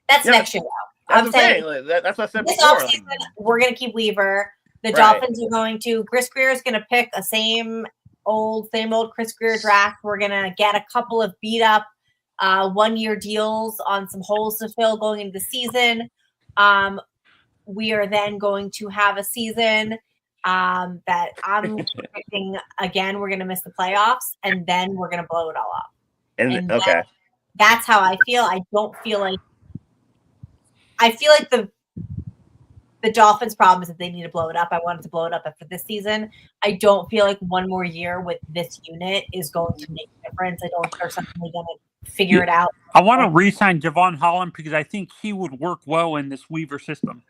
That's next year, though. I'm saying that's what I said this before. Offseason, we're going to keep Weaver. The Dolphins are going to. Chris Grier is going to pick a same old Chris Grier draft. We're going to get a couple of beat up 1-year deals on some holes to fill going into the season. We are then going to have a season that I'm predicting again. We're going to miss the playoffs, and then we're going to blow it all up. And that's how I feel. I don't feel like. I feel like the Dolphins' problem is that they need to blow it up. I wanted to blow it up after this season. I don't feel like one more year with this unit is going to make a difference. I don't think they're suddenly going to figure it out. I want to re-sign Javon Holland because I think he would work well in this Weaver system.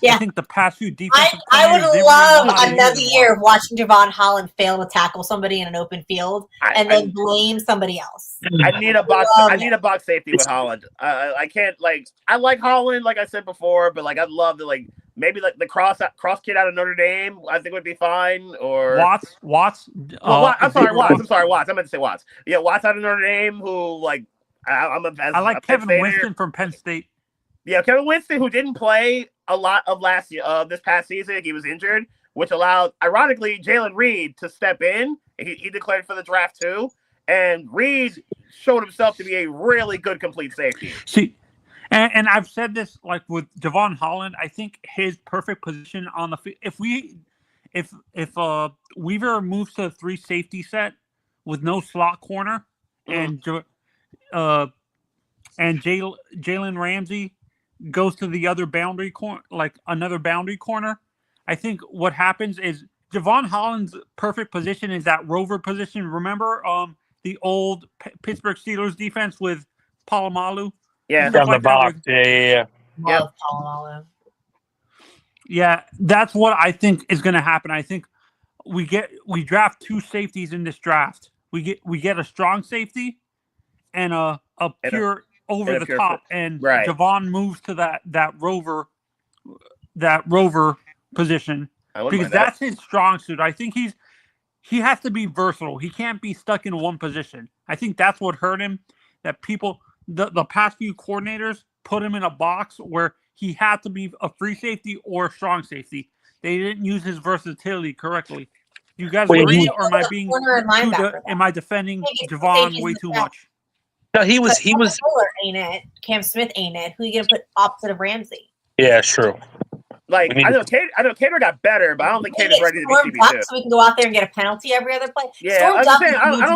Yeah. I think the past few defensive I would coordinators didn't love know how to use another him year well. of watching Javon Holland fail to tackle somebody in an open field and then blame somebody else. I need a box. Love I need a box safety with Holland. I can't like. I like Holland, like I said before, but like I'd love to like maybe like the cross kid out of Notre Dame. I think would be fine. Or Watts. I'm sorry, Watts. I meant to say Watts. Yeah, Watts out of Notre Dame. Who like I like Kevin Winston from Penn State. Yeah, Kevin Winston, who didn't play a lot of last year, this past season, he was injured, which allowed, ironically, Jalen Reed to step in. He declared for the draft too, and Reed showed himself to be a really good complete safety. See, and I've said this like with Javon Holland. I think his perfect position on the if Weaver moves to a 3 safety set with no slot corner, and Jalen Ramsey goes to the other boundary corner, like another boundary corner. I think what happens is Javon Holland's perfect position is that rover position. Remember the old Pittsburgh Steelers defense with Palomalu? Yeah, down the box. Yeah. Love Palomalu. Yeah, that's what I think is going to happen. I think we draft 2 safeties in this draft. We get a strong safety and a pure over the top, and Javon moves to that rover position because that's his strong suit. I think he has to be versatile. He can't be stuck in one position. I think that's what hurt him. That people, the past few coordinators put him in a box where he had to be a free safety or a strong safety. They didn't use his versatility correctly. You guys agree, or am I being am I defending Javon way too much? No, he was. Fuller ain't it? Cam Smith ain't it? Who are you gonna put opposite of Ramsey? Yeah, it's true. Like I know Cater got better, but I don't think Cater's ready to be CB2. So we can go out there and get a penalty every other play. Yeah, I don't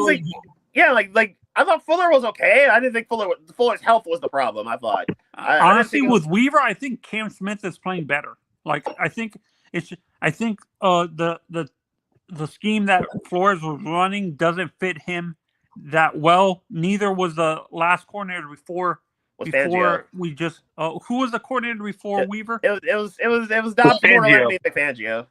think. Yeah, like I thought Fuller was okay. I didn't think Fuller's health was the problem. I thought. Honestly, with Weaver, I think Cam Smith is playing better. Like I think the scheme that Flores was running doesn't fit him that well. Neither was the last coordinator before we just who was the coordinator before Weaver? It was Don Fangio.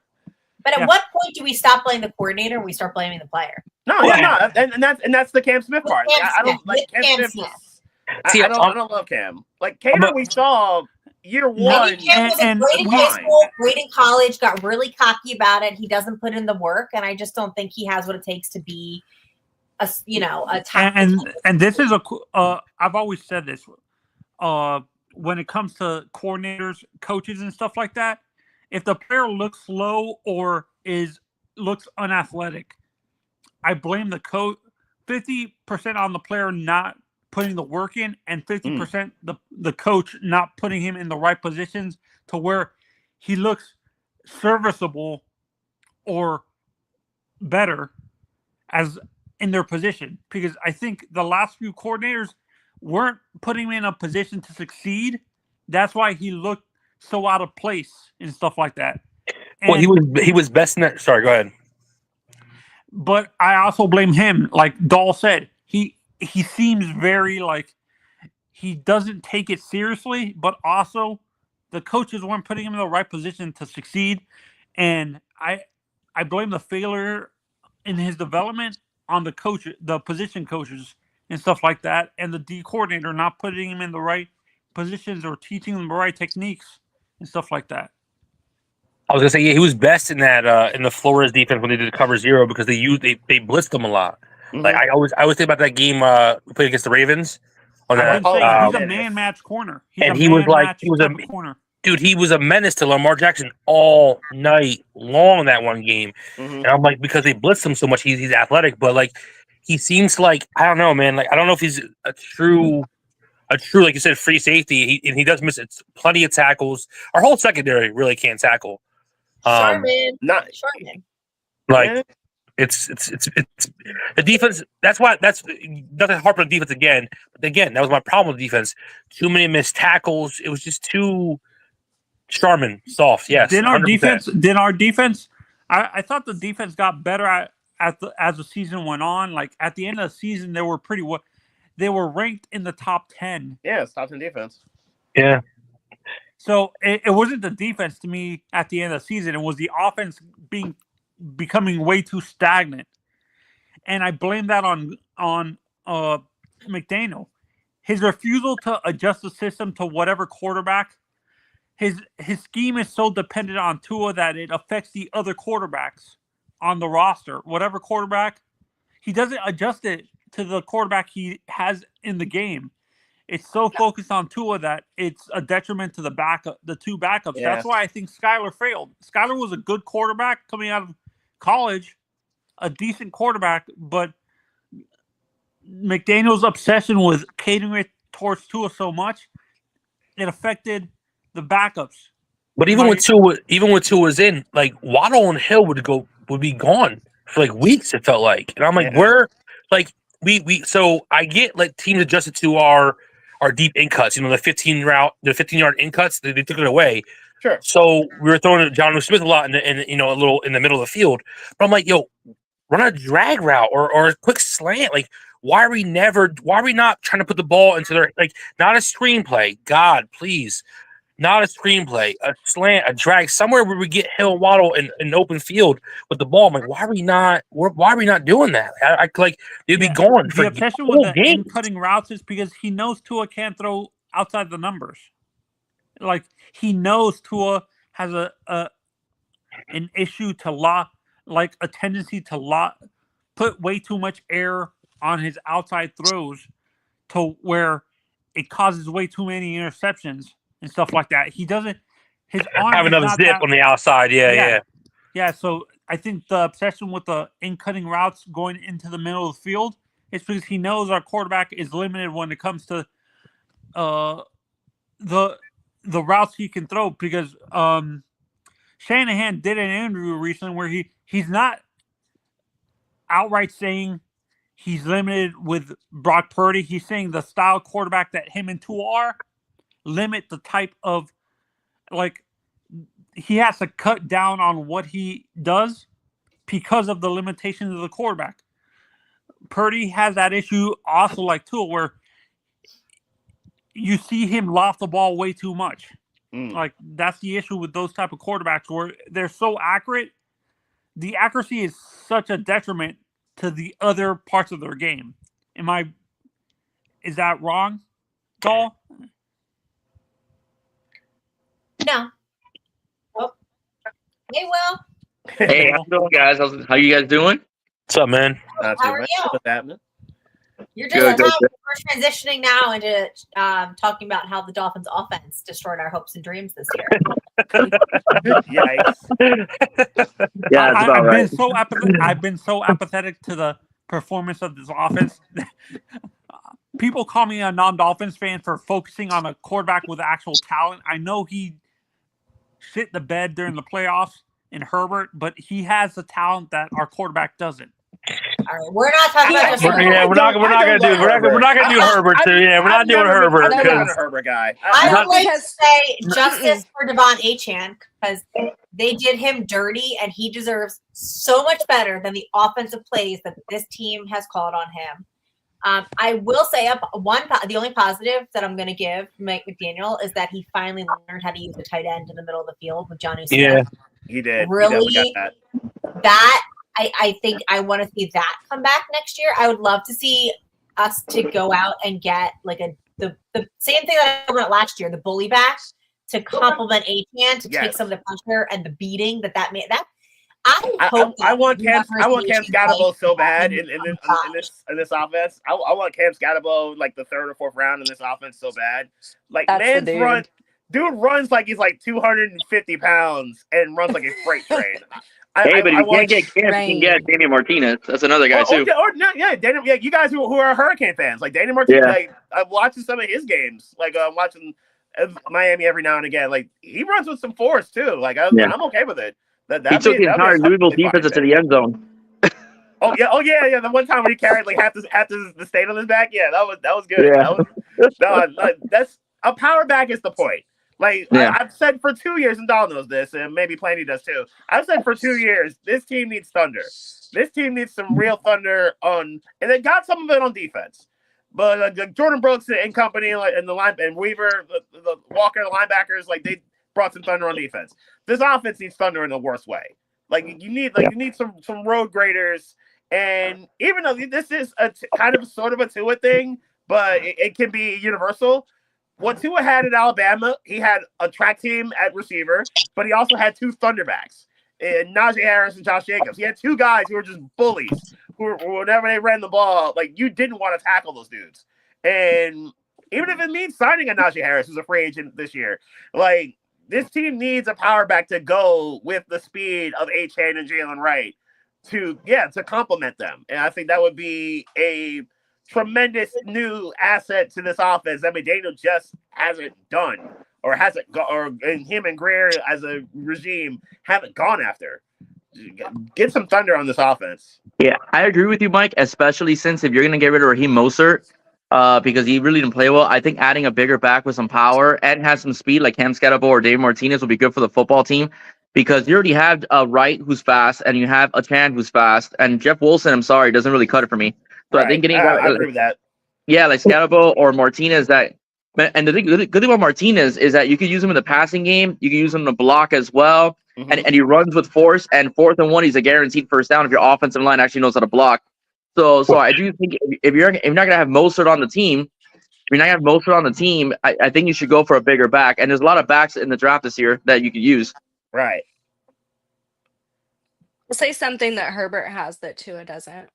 But at what point do we stop blaming the coordinator and we start blaming the player? No, and that's the Cam Smith part. I don't like Cam Smith. I don't love Cam. Like Cater, we saw year one. Cam was great in high school, great in college, got really cocky about it. He doesn't put in the work, and I just don't think he has what it takes to be a top. And this is I've always said this. When it comes to coordinators, coaches, and stuff like that, if the player looks slow or looks unathletic, I blame the coach. 50% on the player not putting the work in, and 50% the coach not putting him in the right positions to where he looks serviceable or better as in their position. Because I think the last few coordinators weren't putting him in a position to succeed. That's why he looked so out of place and stuff like that. And, well, he was best in that. Sorry, go ahead. But I also blame him. Like Dahl said, he seems very like he doesn't take it seriously, but also the coaches weren't putting him in the right position to succeed. And I blame the failure in his development on the position coaches and stuff like that, and the D coordinator not putting him in the right positions or teaching him the right techniques and stuff like that. I was gonna say, yeah, he was best in that in the Flores defense when they did the cover zero because they blitzed him a lot. Mm-hmm. Like I always think about that game we played against the Ravens. On that, he's a man match corner. He was a corner. Dude, he was a menace to Lamar Jackson all night long in that one game. Mm-hmm. And I'm like, because they blitzed him so much, he's athletic, but like he seems like, I don't know, man. Like I don't know if he's a true, like you said, free safety. He does miss plenty of tackles. Our whole secondary really can't tackle. Sherman. Like yeah. It's the defense. That's nothing hard for the defense again. But again, that was my problem with the defense. Too many missed tackles. It was just too Sharman soft. Yes. Then our defense. I thought the defense got better as the season went on. Like at the end of the season, they were they were ranked in the top 10. Yeah, it's top 10 defense. Yeah. So it wasn't the defense to me at the end of the season. It was the offense becoming way too stagnant, and I blame that on McDaniel. His refusal to adjust the system to whatever quarterback. His scheme is so dependent on Tua that it affects the other quarterbacks on the roster. Whatever quarterback, he doesn't adjust it to the quarterback he has in the game. It's so focused on Tua that it's a detriment to the two backups. Yeah. That's why I think Skyler failed. Skyler was a good quarterback coming out of college, a decent quarterback, but McDaniel's obsession with catering it towards Tua so much, it affected the backups. But even when Tua was in, like Waddle and Hill would be gone for like weeks. It felt like, and I'm like, where, like we. So I get like teams adjusted to our deep in cuts. You know, the 15-yard in cuts. They took it away. Sure. So we were throwing John Smith a lot in a little in the middle of the field. But I'm like, yo, run a drag route or a quick slant. Like, why are we not trying to put the ball into their, like, not a screenplay? God, please. Not a screenplay, a slant, a drag, somewhere where we get Hill and Waddle in open field with the ball. I'm like, why are we not doing that? I like they'd be going for the obsession whole with the game. cutting routes is because he knows Tua can't throw outside the numbers. Like, he knows Tua has an issue to a tendency to put way too much air on his outside throws to where it causes way too many interceptions and stuff like that. He doesn't. His arm Have another zip on the outside. Yeah. So I think the obsession with the in-cutting routes going into the middle of the field is because he knows our quarterback is limited when it comes to the routes he can throw. Because Shanahan did an interview recently where he's not outright saying he's limited with Brock Purdy. He's saying the style quarterback that him and Tua are limit the type of, like, he has to cut down on what he does because of the limitations of the quarterback. Purdy has that issue also like Tua, where you see him loft the ball way too much. Like, that's the issue with those type of quarterbacks where they're so accurate. The accuracy is such a detriment to the other parts of their game. Is that wrong, Doll? No. Oh. Hey, Will. Hey, how's it going, guys? How you guys doing? What's up, man? How are you? What's happening? You're just we're transitioning now into talking about how the Dolphins offense destroyed our hopes and dreams this year. Yikes. Yeah, that's about right. I've been so apathetic to the performance of this offense. People call me a non-Dolphins fan for focusing on a quarterback with actual talent. I know he shit the bed during the playoffs in Herbert, but he has the talent that our quarterback doesn't. All right, we're not talking about. We're not gonna do Herbert. So yeah, we're not doing Herbert. I'm not a Herbert guy. I would like to say justice for Devon Achane because they did him dirty, and he deserves so much better than the offensive plays that this team has called on him. I will say the only positive that I'm going to give Mike McDaniel is that he finally learned how to use a tight end in the middle of the field with Johnny Smith. Yeah, he did. Really, he got that. I think I want to see that come back next year. I would love to see us to go out and get like the same thing that I went last year, the bully back to complement Achane to take some of the pressure and the beating that made that. I want Cam Scatterbo so bad in this offense. I want Cam Scatterbo like the third or fourth round in this offense so bad. Like, man's dude runs like he's like 250 pounds and runs like a freight train. But if you can't get Cam, you can get Daniel Martinez. That's another guy too. You guys who are Hurricane fans, like Daniel Martinez. Like, I'm watching some of his games. Like, I'm watching Miami every now and again. Like, he runs with some force too. Like, I'm okay with it. He took the entire Louisville defense into the end zone. Oh yeah. The one time when he carried like half the state on his back. Yeah, that was good. Yeah. That's a power back is the point. Like, I've said for 2 years, and Dahl knows this, and maybe Planty does too. I've said for 2 years, this team needs thunder. This team needs some real thunder and they got some of it on defense. But Jordan Brooks and company, and the line and Weaver, the Walker, the linebackers, like they brought some thunder on defense. This offense needs thunder in the worst way. Like you need some road graders. And even though this is kind of sort of a Tua thing, but it can be universal. What Tua had in Alabama, he had a track team at receiver, but he also had 2 thunderbacks, Najee Harris and Josh Jacobs. He had 2 guys who were just bullies. Whenever they ran the ball, like you didn't want to tackle those dudes. And even if it means signing a Najee Harris, who's a free agent this year, like this team needs a power back to go with the speed of Achane and Jalen Wright to complement them. And I think that would be a tremendous new asset to this offense that McDaniel just hasn't done or him and Grier as a regime haven't gone after. Get some thunder on this offense. Yeah, I agree with you, Mike, especially since if you're going to get rid of Raheem Mostert because he really didn't play well, I think adding a bigger back with some power and has some speed like Cam Scatterbo or David Martinez will be good for the football team because you already have Wright who's fast and you have Achane who's fast and Jeff Wilson, I'm sorry, doesn't really cut it for me. So I think getting I agree with that. Yeah, like Scatterbo or Martinez and the good thing about Martinez is that you can use him in the passing game, you can use him in the block as well. Mm-hmm. And he runs with force, and 4th and 1, he's a guaranteed first down if your offensive line actually knows how to block. So I do think if you're not gonna have Mostert on the team, I think you should go for a bigger back. And there's a lot of backs in the draft this year that you could use. Right. I'll say something that Herbert has that Tua doesn't.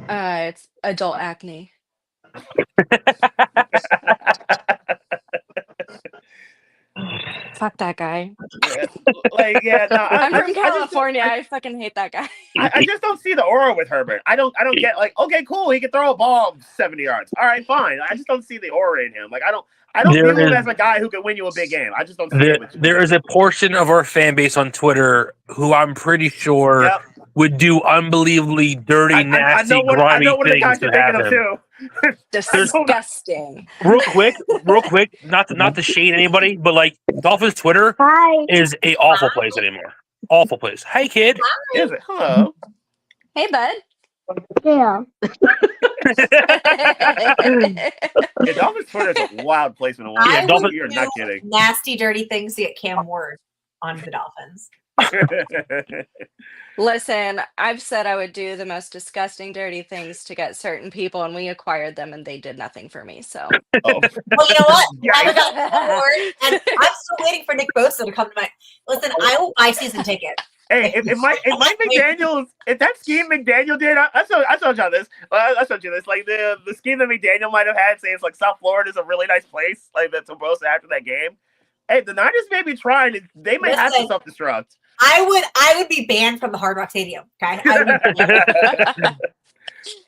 It's adult acne. Fuck that guy. I'm from California. I fucking hate that guy. I just don't see the aura with Herbert. I don't get like, okay, cool, he can throw a ball 70 yards. All right, fine. I just don't see the aura in him. Like I don't view him as a guy who can win you a big game. I just don't see it. There is a portion of our fan base on Twitter who I'm pretty sure would do unbelievably dirty, nasty, grimy things to have him. Too. Disgusting. Real quick, not to shade anybody, but like Dolphins Twitter is a awful place anymore. Awful place. Hey kid. Is it? Hello. Hey bud. Yeah. Dolphins Twitter is a wild place in the world. You're not kidding. Nasty, dirty things to get Cam Ward on the Dolphins. Listen, I've said I would do the most disgusting, dirty things to get certain people, and we acquired them, and they did nothing for me. So, well, you know what? I got Cam Ward, and I'm still waiting for Nick Bosa to come to my. Listen, I will buy season ticket. Hey, if Mike McDaniel, if that scheme McDaniel did, I told y'all this. I told you this. Like the scheme that McDaniel might have had, saying it's like South Florida is a really nice place, like that's Bosa after that game. Hey, the Niners may be trying. They may have to self-destruct. I would be banned from the Hard Rock Stadium. Okay.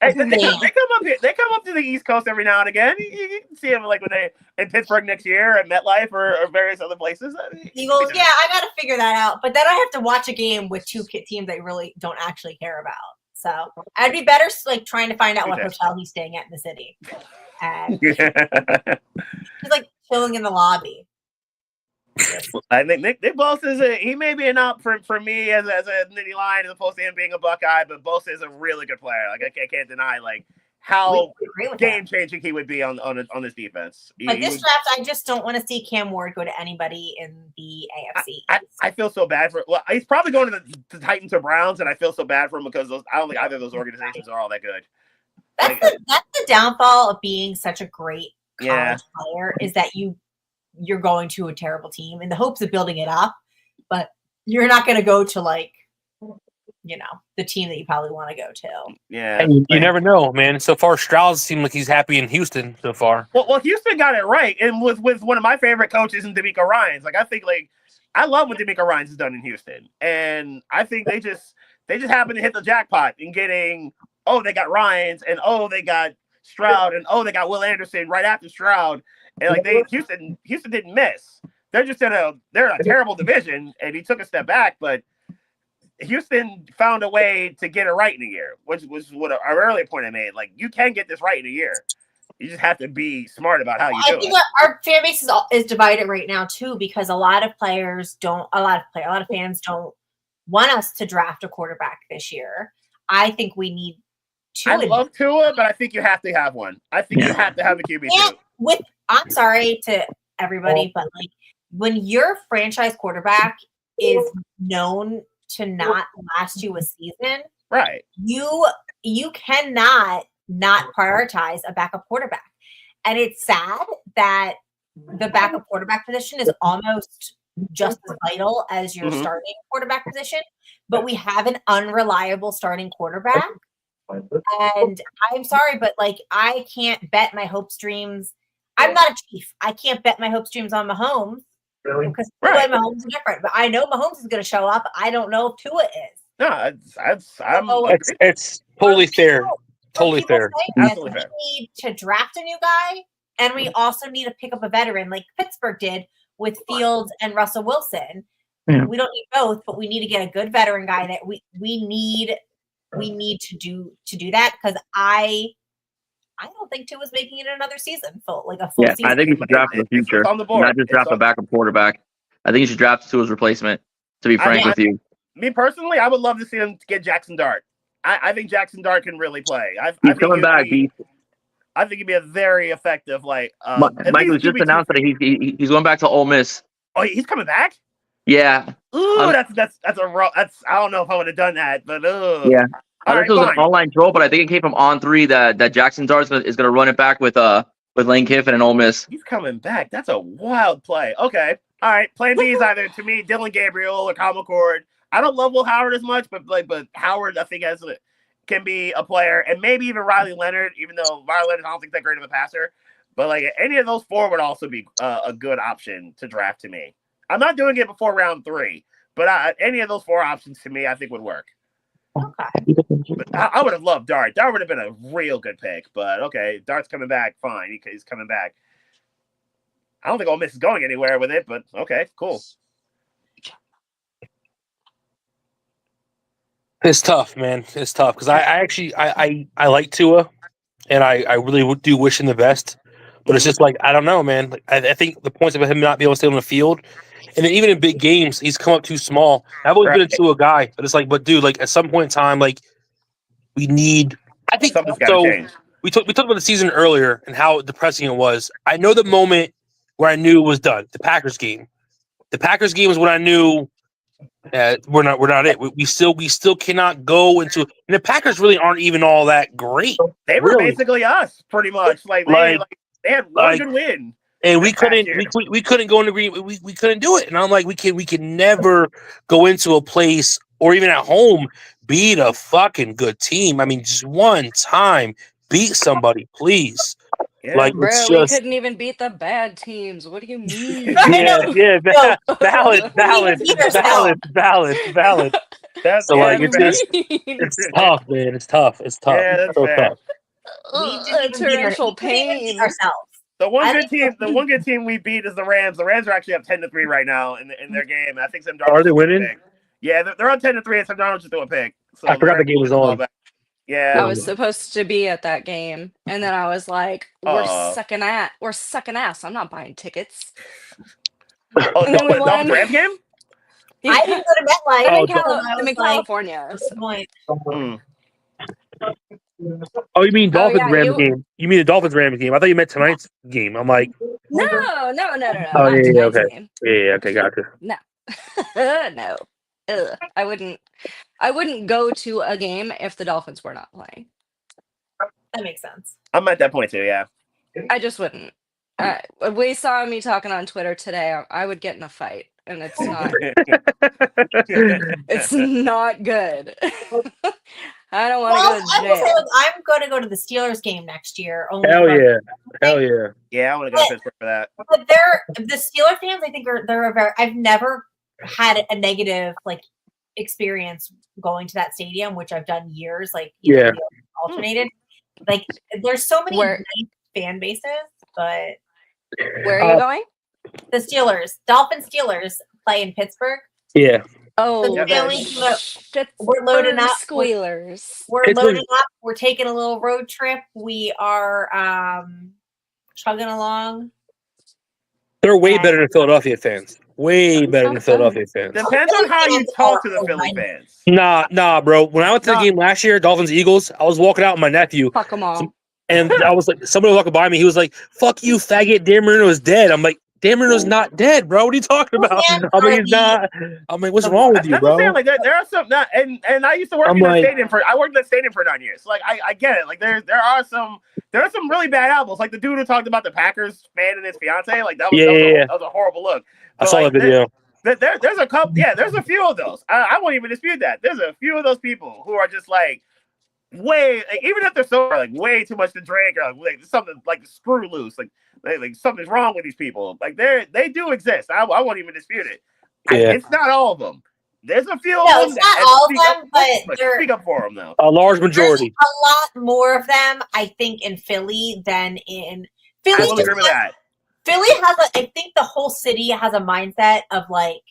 Hey, they come up to the East Coast every now and again. You can see them like when they in Pittsburgh next year at MetLife or various other places. Eagles, yeah, I got to figure that out. But then I have to watch a game with 2 teams I really don't actually care about. So I'd be better like trying to find out what hotel he's staying at in the city. And he's like chilling in the lobby. I think Nick Bosa he may be an up for me as a nitty line as opposed to him being a Buckeye, but Bosa is a really good player. Like I can't deny like how game changing he would be on this defense. But this draft, I just don't want to see Cam Ward go to anybody in the AFC. I feel so bad for. Well, he's probably going to the Titans or Browns, and I feel so bad for him because I don't think either of those organizations are all that good. That's the downfall of being such a great college player is that you're going to a terrible team in the hopes of building it up, but you're not going to go to like, the team that you probably want to go to. Yeah. And you never know, man. So far, Stroud seemed like he's happy in Houston so far. Well, Houston got it right. And with one of my favorite coaches in DeMeco Ryans, like I think I love what DeMeco Ryans has done in Houston. And I think they just happened to hit the jackpot in getting, they got Ryans and they got Stroud and they got Will Anderson right after Stroud. And like Houston didn't miss. They're just they're in a terrible division, and he took a step back, but Houston found a way to get it right in a year, which was what our earlier point I made. Like you can get this right in a year. You just have to be smart about how you do it. I think our fan base is divided right now too, because a lot of fans don't want us to draft a quarterback this year. I think we need Tua I love Tua, but I think you have to have one. I think you have to have a QB too. I'm sorry to everybody, but like when your franchise quarterback is known to not last you a season, Right. You cannot not prioritize a backup quarterback. And it's sad that the backup quarterback position is almost just as vital as your starting quarterback position, but we have an unreliable starting quarterback. And I'm sorry, but like I can't bet my hopes dreams. I'm not a Chief. I can't bet my hopes dreams on Mahomes because Tua and Mahomes are different. But I know Mahomes is going to show up. I don't know if Tua is. No, it's totally fair. Totally fair. Absolutely fair. We need to draft a new guy, and we also need to pick up a veteran like Pittsburgh did with Fields and Russell Wilson. Yeah. We don't need both, but we need to get a good veteran guy that we need to do that because I don't think Tua's making it another season, like a full season. I think you should draft for the future, on the board. not just draft a backup quarterback. I think you should draft Tua's replacement. To be frank with you, me personally, I would love to see him get Jackson Dart. I think Jackson Dart can really play. He's coming back. I think he'd be a very effective Mike was just announced that he's going back to Ole Miss. Oh, he's coming back? Yeah. Ooh, that's I don't know if I would have done that, but yeah. This was an online troll, but I think it came from On3 that Jackson Dart is going to run it back with Lane Kiffin and Ole Miss. He's coming back. That's a wild play. Okay. All right. Plan B is either, to me, Dylan Gabriel or Kyle McCord. I don't love Will Howard as much, but Howard, I think, can be a player. And maybe even Riley Leonard, even though Riley Leonard, I don't think that great of a passer. But like any of those four would also be a good option to draft to me. I'm not doing it before round 3, but any of those 4 options to me, I think would work. Okay. But I would have loved Dart. Dart would have been a real good pick, but okay, Dart's coming back. Fine, he's coming back. I don't think Ole Miss is going anywhere with it, but okay, cool. It's tough, man. It's tough because I actually like Tua, and I really do wish him the best. But it's just like I don't know, man. Like, I think the points of him not being able to stay on the field, and then even in big games, he's come up too small. I've always been a Tua guy, but it's like, but dude, like at some point in time, like we need. I think something's got to change. We talked about the season earlier and how depressing it was. I know the moment where I knew it was done. The Packers game. The Packers game was when I knew we're not it. We still cannot go into. And the Packers really aren't even all that great. They were basically us, pretty much. Like they had one good win, and we couldn't go into green. We couldn't do it. And I'm like, we can never go into a place or even at home beat a fucking good team. I mean, just one time beat somebody, please. Yeah. Like, bro, it's we just, couldn't even beat the bad teams. What do you mean? valid. That's So like, it's tough, man. It's tough. Yeah, that's so fair. tough. Torrential pain. Ourselves. The one good team we beat is the Rams. The Rams are actually up 10-3 right now in their game. I think Sam Darnold. Are they winning? Yeah, they're on 10-3, and Sam Darnold just threw a pick. So I forgot the game was on. Yeah, I was supposed to be at that game, and then I was like, "We're sucking ass. I'm not buying tickets." Oh, and then we Dolphins won. Rams game? Yeah. I didn't go to MetLife. I'm in California. Oh, you mean Dolphins yeah, Rams game? You mean the Dolphins Rams game? I thought you meant tonight's game. I'm like, No. Oh not yeah, tonight's okay, game. yeah, okay, gotcha. No, no. Ugh. I wouldn't go to a game if the Dolphins were not playing. That makes sense. I'm at that point too. Yeah, I just wouldn't. We saw me talking on Twitter today. I would get in a fight, and it's not. It's not good. I don't want to go to jail. I'm going to go to the Steelers game next year. Hell yeah! Yeah, I want to go to Pittsburgh for that. But the Steelers fans. I think they're a very. I've never had a negative experience going to that stadium, which I've done years. Alternated. Like there's so many nice fan bases, but where are you going? The Steelers, Dolphins play in Pittsburgh. Yeah. Oh, we're loading up. Squealers. We're loading up. We're taking a little road trip. We are chugging along. They're way better than Philadelphia fans. Way better than Philadelphia fans. Depends on how you talk to the Philly fans. Nah, bro. When I went to the game last year, Dolphins Eagles, I was walking out with my nephew. Fuck them all. And I was like, somebody was walking by me. He was like, "Fuck you, faggot! Dan Marino is dead." I'm like, "Dan Marino's not dead, bro. What are you talking about?" I'm like, "He's not." I'm like, "What's wrong with you, bro?" Like there are some, and I used to work in the stadium I worked in the stadium for 9 years. So like I get it. Like there are some really bad albums. Like the dude who talked about the Packers fan and his fiance. Like that was a horrible look. But I saw that video. There's a couple. Yeah, there's a few of those. I won't even dispute that. There's a few of those people who are just like. Even if they're sober, like way too much to drink, or like something like screw loose, like something's wrong with these people. Like they do exist. I won't even dispute it. Yeah. It's not all of them. There's a few of No, them. it's not all of them, but speak up for them though. A large majority. There's a lot more of them, I think, in Philly than in Philly. I will agree with that. Philly has I think the whole city has a mindset of like.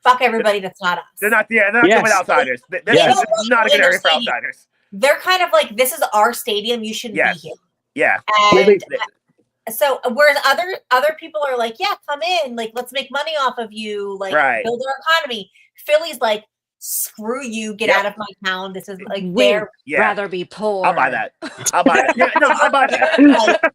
Fuck everybody that's not us. They're not good with outsiders. This is not a good area for outsiders. They're kind of like, this is our stadium. You shouldn't be here. Yeah. And so whereas other people are like, yeah, come in. Like, let's make money off of you. Like, build our economy. Philly's like, screw you. Get out of my town. This is like we'd rather be poor. I'll buy that. I'll buy that. Yeah, no, I'll buy that.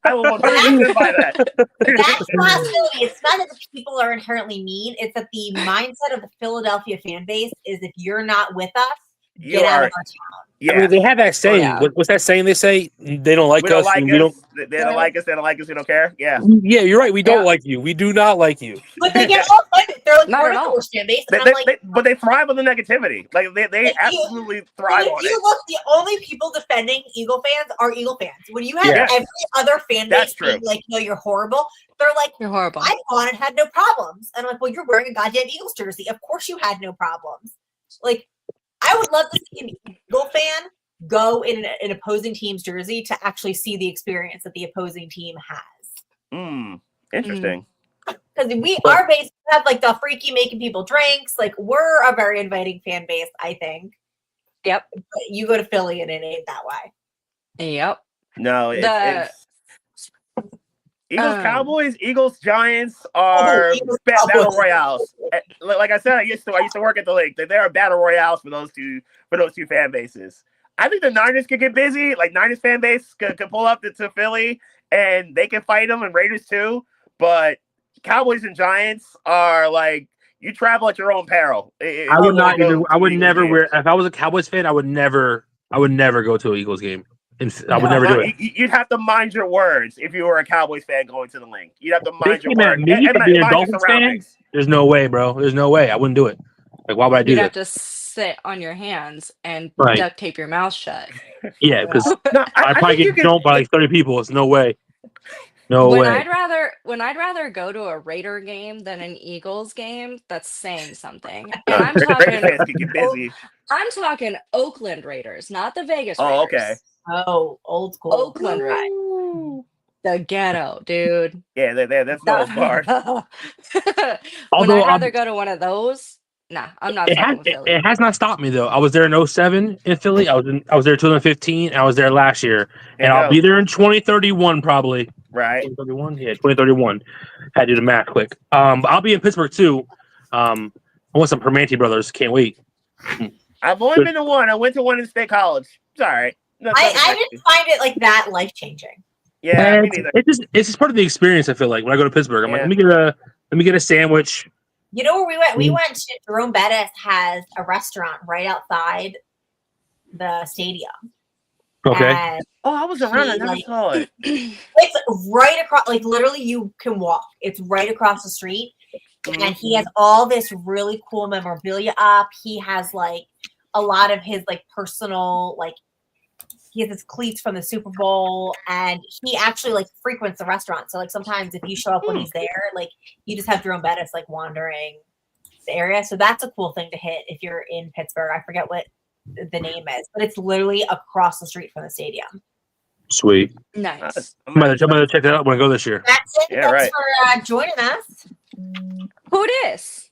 I will 100% buy that. That's not Philly. It's not that the people are inherently mean. It's that the mindset of the Philadelphia fan base is if you're not with us, get out of our town. Yeah. I mean, they have that saying. Yeah. What's that saying they say? They don't like us. They don't like us. They don't like us. We don't care. Yeah. Yeah, you're right. We don't like you. We do not like you. But they get all excited. They're like, not at all. Fan base. But they thrive on the negativity. Like they absolutely thrive on it. Look, the only people defending Eagle fans are Eagle fans. When you have every other fan base being like, no, you're horrible. They're like, you're horrible. I've gone and had no problems. And I'm like, well, you're wearing a goddamn Eagles jersey. Of course you had no problems. Like, I would love to see an Eagle fan go in an opposing team's jersey to actually see the experience that the opposing team has. Interesting. Because our base have like the freaky making people drinks. Like we're a very inviting fan base, I think. Yep. But you go to Philly and it ain't that way. Yep. No, it's Eagles, Cowboys, Eagles, Giants are battle royales. Like I said, I used to work at the league. There are battle royales for those two fan bases. I think the Niners could get busy. Like Niners fan base could pull up to Philly and they can fight them, and Raiders too. But Cowboys and Giants are like, you travel at your own peril. I would never wear. If I was a Cowboys fan, I would never go to an Eagles game. I would never do it. You'd have to mind your words if you were a Cowboys fan going to the link. You'd have to mind your words. Me and being a Dolphins fan, there's no way, bro. There's no way. I wouldn't do it. Like, why would I do that? You'd have to sit on your hands and duct tape your mouth shut. Yeah, because I'd probably get jumped by like 30 people. It's no way. No way. When I'd rather go to a Raider game than an Eagles game, that's saying something. And I'm talking I'm talking Oakland Raiders, not the Vegas Raiders. Oh, okay. Oh, old school. Oakland Raiders. The ghetto, dude. Yeah, that's no hard. When I'd rather go to one of those, nah, I'm not. It has not stopped me though. I was there in 2007 in Philly. I was there in 2015. I was there last year, and I'll be there in 2031 probably. Right. 2031. Yeah, 2031. Had to do the math quick. I'll be in Pittsburgh too. I want some Permanente brothers. Can't wait. I've only been to one. I went to one in State College. It's all right. I didn't find it like that life changing. Yeah, me neither. It's just part of the experience. I feel like when I go to Pittsburgh, I'm like, let me get a sandwich. You know where we went? We went to Jerome Bettis has a restaurant right outside the stadium. Okay. I was around. I never saw it. It's right across. Like literally, you can walk. It's right across the street, and he has all this really cool memorabilia up. He has like a lot of his like personal like. He has his cleats from the Super Bowl, and he actually like frequents the restaurant. So like sometimes if you show up when he's there, like you just have Jerome Bettis like wandering the area. So that's a cool thing to hit if you're in Pittsburgh. I forget what the name is, but it's literally across the street from the stadium. Sweet. Nice. I'm gonna check that out when I go this year. That's it. Yeah, Thanks for joining us. Who dis?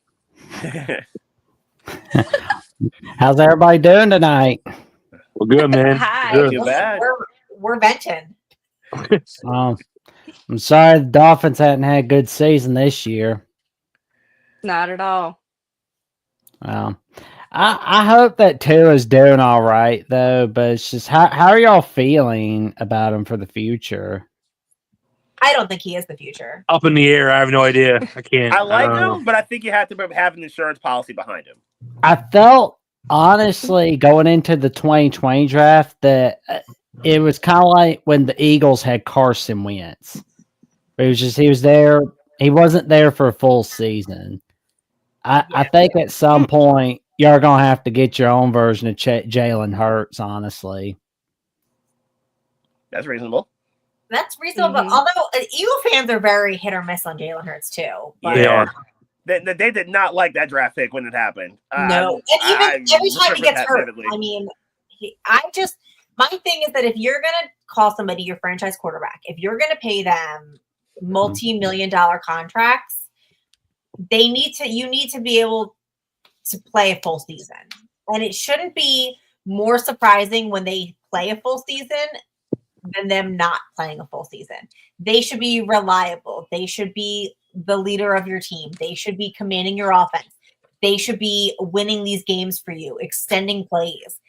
How's everybody doing tonight? Well, good, man. Hi. Good. Too bad. We're venting. I'm sorry the Dolphins hadn't had a good season this year. Not at all. Well, I hope that Tua is doing all right though. But it's just how are y'all feeling about him for the future? I don't think he is the future. Up in the air. I have no idea. I can't. I like don't know. him, but I think you have to have an insurance policy behind him. I felt honestly going into the 2020 draft that it was kind of like when the Eagles had Carson Wentz. It was just he was there. He wasn't there for a full season. I think at some point you're gonna have to get your own version of Jalen Hurts. Honestly, That's reasonable. That's reasonable. But although Eagle fans are very hit or miss on Jalen Hurts too. But They are. They did not like that draft pick when it happened. No, and even every time he gets hurt, vividly. I mean, my thing is that if you're gonna call somebody your franchise quarterback, if you're gonna pay them multi-million-dollar contracts, you need to be able to play a full season, and it shouldn't be more surprising when they play a full season than them not playing a full season. They should be reliable. They should be the leader of your team. They should be commanding your offense. They should be winning these games for you, extending plays.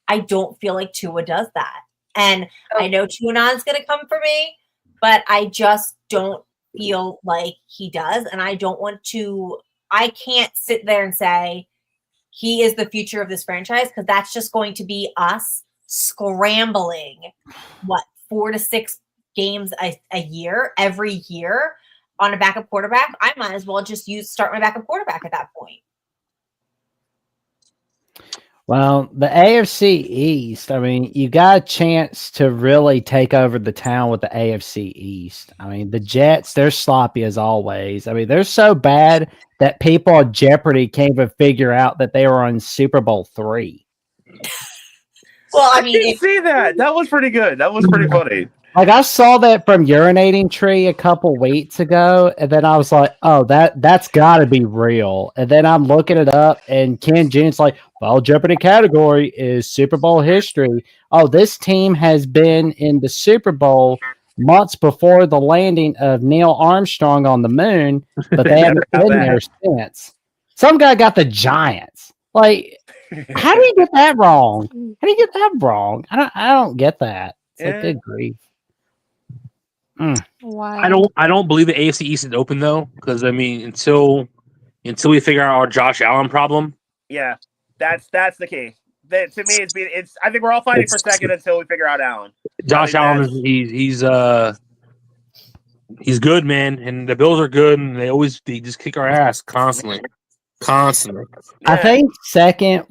I don't feel like Tua does that. And I know Tuanon's going to come for me, but I just don't feel like he does. And I can't sit there and say he is the future of this franchise, because that's just going to be us scrambling 4 to 6 games a year, every year on a backup quarterback. I might as well just start my backup quarterback at that point. well, the AFC East, I mean, you got a chance to really take over the town with the AFC East. I mean, the Jets, they're sloppy as always. I mean, they're so bad that people on Jeopardy can't even figure out that they were on Super Bowl III. Well, I I mean, didn't see that. That was pretty good. That was pretty funny. Like I saw that from Urinating Tree a couple weeks ago, and then I was like, "Oh, that's got to be real." And then I'm looking it up, and Ken Jennings like, "Well, Jeopardy category is Super Bowl history. Oh, this team has been in the Super Bowl months before the landing of Neil Armstrong on the moon, but they haven't been there since." Some guy got the Giants. Like, how do you get that wrong? How do you get that wrong? I don't get that. It's like, good grief. Wow. I don't believe the AFC East is open though, because I mean until we figure out our Josh Allen problem. Yeah, that's the key. To me, it's. I think we're all fighting for second until we figure out Allen. Josh Allen, he's good, man, and the Bills are good, and they just kick our ass constantly. I think second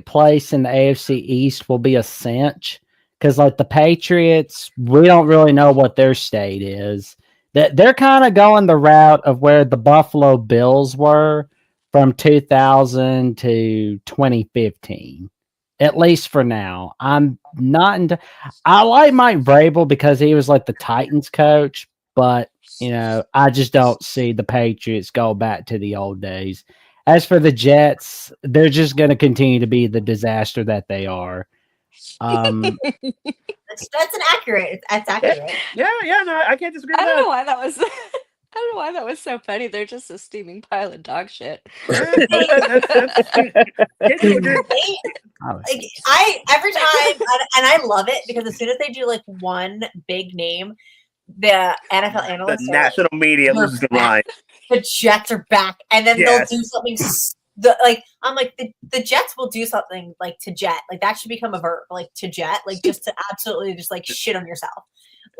place in the AFC East will be a cinch, because like the Patriots, we don't really know what their state is. They're kind of going the route of where the Buffalo Bills were from 2000 to 2015, at least for now. I'm not into. I like Mike Vrabel because he was like the Titans coach, but I just don't see the Patriots go back to the old days. As for the Jets, they're just going to continue to be the disaster that they are. That's accurate. That's accurate. Yeah. No, I can't disagree with I that. don't know why that was. I don't know why that was so funny. They're just a steaming pile of dog shit. Every time, and I love it, because as soon as they do like one big name, the NFL analysts, the national media loses their mind. The Jets are back, and then they'll do something. I'm like, the Jets will do something like to jet, like that should become a verb, like to jet, like just to absolutely just like shit on yourself.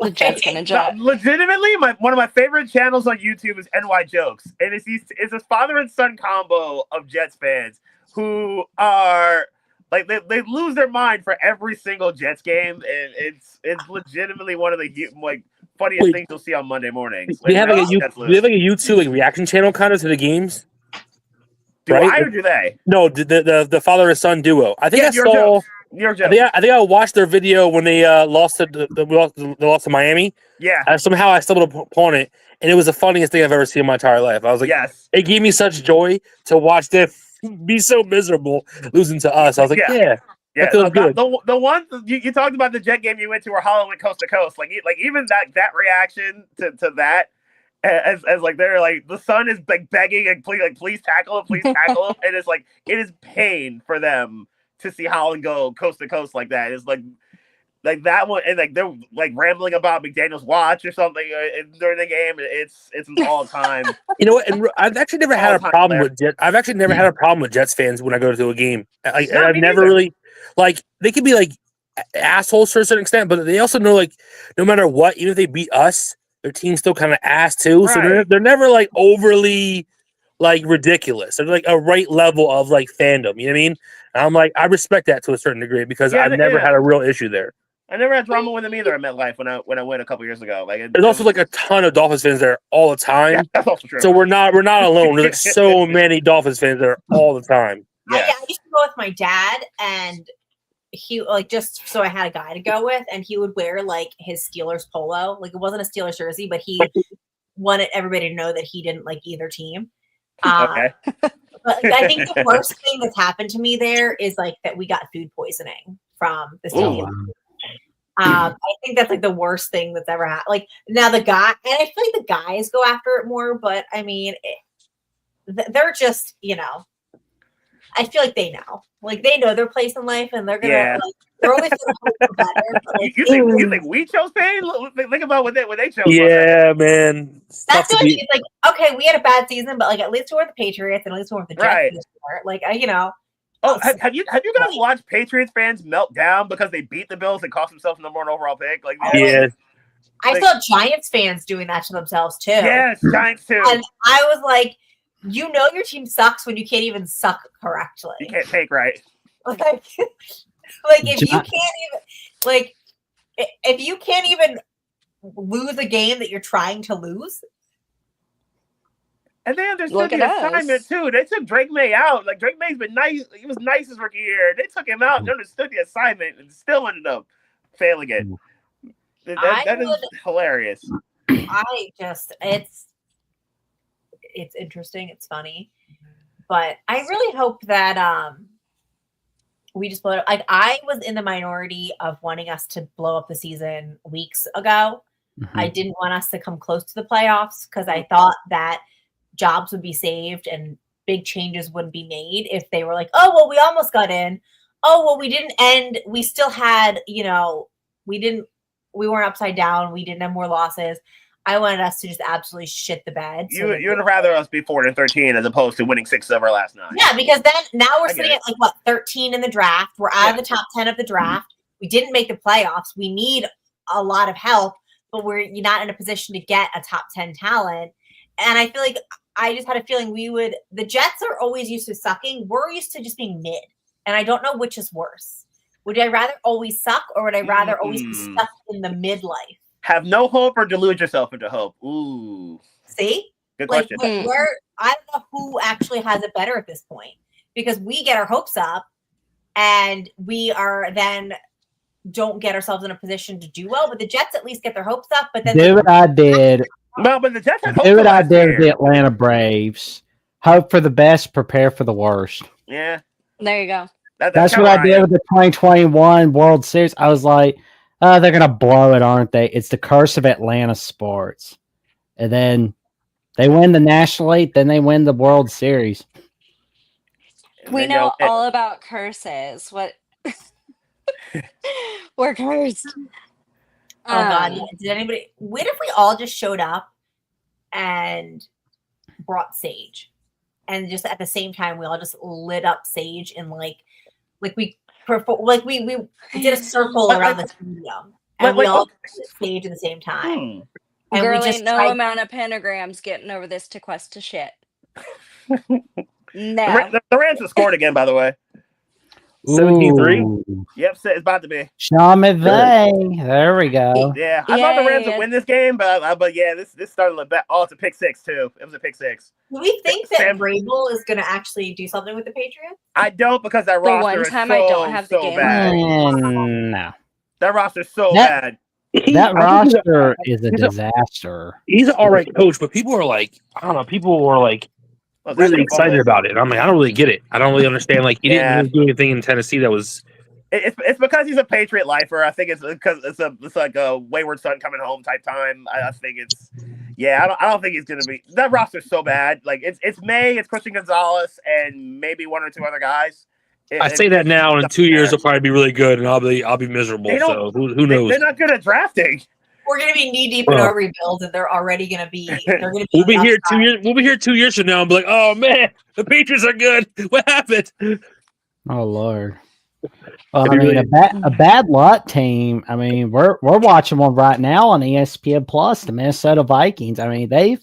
The Jets gonna jet. Legitimately, one of my favorite channels on YouTube is NY Jokes, and it's this father and son combo of Jets fans who are like they lose their mind for every single Jets game, and it's legitimately one of the funniest things you'll see on Monday mornings. Do you have like a YouTube like reaction channel kind of to the games? Do I or do they? No, the father and son duo. I think I saw. Your I think I watched their video when they lost to Miami. Yeah. Somehow I stumbled upon it, and it was the funniest thing I've ever seen in my entire life. I was like, yes. It gave me such joy to watch them be so miserable losing to us. I was like, yeah. That feels good. The one you talked about the Jet game you went to where Holland went coast to coast. Like even that reaction to that, as like they're like the son is like begging and please tackle him, and it's like it is pain for them to see Holland go coast to coast like that. It's like that one, and like they're like rambling about McDaniel's watch or something during the game. It's all time. You know what? And I've actually never had a problem with Jets. I've actually never had a problem with Jets fans when I go to a game. I've never really like. They can be like assholes to a certain extent, but they also know like no matter what, even if they beat us, their team's still kind of ass too. Right. So they're never like overly like ridiculous. They're like a right level of like fandom. You know what I mean? And I'm like, I respect that to a certain degree because I've never had a real issue there. I never had drama with them either at MetLife when I went a couple years ago. Like there's also like a ton of Dolphins fans there all the time. Yeah, that's also true. So we're not alone. There's like so many Dolphins fans there all the time. Yeah. I used to go with my dad, and he like just so I had a guy to go with, and he would wear like his Steelers polo. Like it wasn't a Steelers jersey, but he wanted everybody to know that he didn't like either team. Okay. But I think the worst thing that's happened to me there is like that we got food poisoning from the stadium. I think that's like the worst thing that's ever happened. Like now the guy, and I feel like the guys go after it more, but I mean, they're just, I feel like they know. Like they know their place in life, and they're gonna. Like, they're always gonna hope for better. Like, you think we chose pain? Think about what they chose. Yeah, man. That's what it's like. Okay, we had a bad season, but like at least we were the Patriots, and at least we were the Jets. Right. Like Oh, have you guys watched Patriots fans melt down because they beat the Bills and cost themselves number one overall pick? Like, yeah. I saw Giants fans doing that to themselves too. Yes, Giants too. And I was like, your team sucks when you can't even suck correctly. You can't take right. Like if you can't even lose a game that you're trying to lose. And they understood the assignment too. They took Drake May out. Like Drake May's been nice. He was nice his rookie year. They took him out and understood the assignment and still ended up failing it. That is hilarious. It's interesting. It's funny, but I really hope that we just blow it up. Like I was in the minority of wanting us to blow up the season weeks ago. Mm-hmm. I didn't want us to come close to the playoffs because I thought that jobs would be saved and big changes wouldn't be made if they were like, oh, well, we almost got in. Oh, well, we didn't end. We still had, we weren't upside down. We didn't have more losses. I wanted us to just absolutely shit the bed. You would rather us be 4-13 as opposed to winning 6 of our last 9. Yeah, because then now we're sitting at 13 in the draft. We're out of the top 10 of the draft. We didn't make the playoffs. We need a lot of help, but you're not in a position to get a top 10 talent. And I feel like I just had a feeling the Jets are always used to sucking. We're used to just being mid. And I don't know which is worse. Would I rather always suck or would I rather always be stuck in the midlife? Have no hope or delude yourself into hope. Ooh. See? Good question. I don't know who actually has it better at this point because we get our hopes up and we are then don't get ourselves in a position to do well. But the Jets at least get their hopes up. But then do what I did. No, but the Jets had hope. Do what I did with the Atlanta Braves. Hope for the best, prepare for the worst. Yeah. There you go. That's what I did with the 2021 World Series. I was like, they're going to blow it, aren't they? It's the curse of Atlanta sports. And then they win the National League, then they win the World Series. We know all about curses. What? We're cursed. Oh God! What if we all just showed up and brought sage, and just at the same time we all just lit up sage and we did a circle around the studio, and we all lit sage at the same time. And Girl, ain't no amount of pentagrams getting over this Tequesta shit. No. The Rams have scored again, by the way. 17-3. Yep, it's about to be. Sean McVay. There we go. Yeah, I thought the Rams would win this game, but yeah, this started to bet. Oh, it's a pick 6 too. It was a pick 6. Do we think that Vrabel is going to actually do something with the Patriots? I don't because that roster is I don't have the game. bad. No, that roster is so bad. That roster is a disaster. He's an all right coach, but people are like, I don't know. People were like really excited about it. I'm like, I don't really get it. I don't really understand. Like, he didn't really do anything in Tennessee that was It's because he's a Patriot lifer. I think it's because it's like a wayward son coming home type time. I think it's I don't think he's gonna be. That roster's so bad. Like it's May, it's Christian Gonzalez, and maybe one or two other guys. I say that now, and in 2 years they'll probably be really good, and I'll be miserable. So who knows? They're not good at drafting. We're gonna be knee deep in our rebuild, and they're already gonna be. They're gonna be. We'll be here 2 years. We'll be here 2 years from now and be like, "Oh man, the Patriots are good. What happened?" Oh Lord. Well, I mean, a bad luck team. I mean, we're watching one right now on ESPN Plus, the Minnesota Vikings. I mean, they've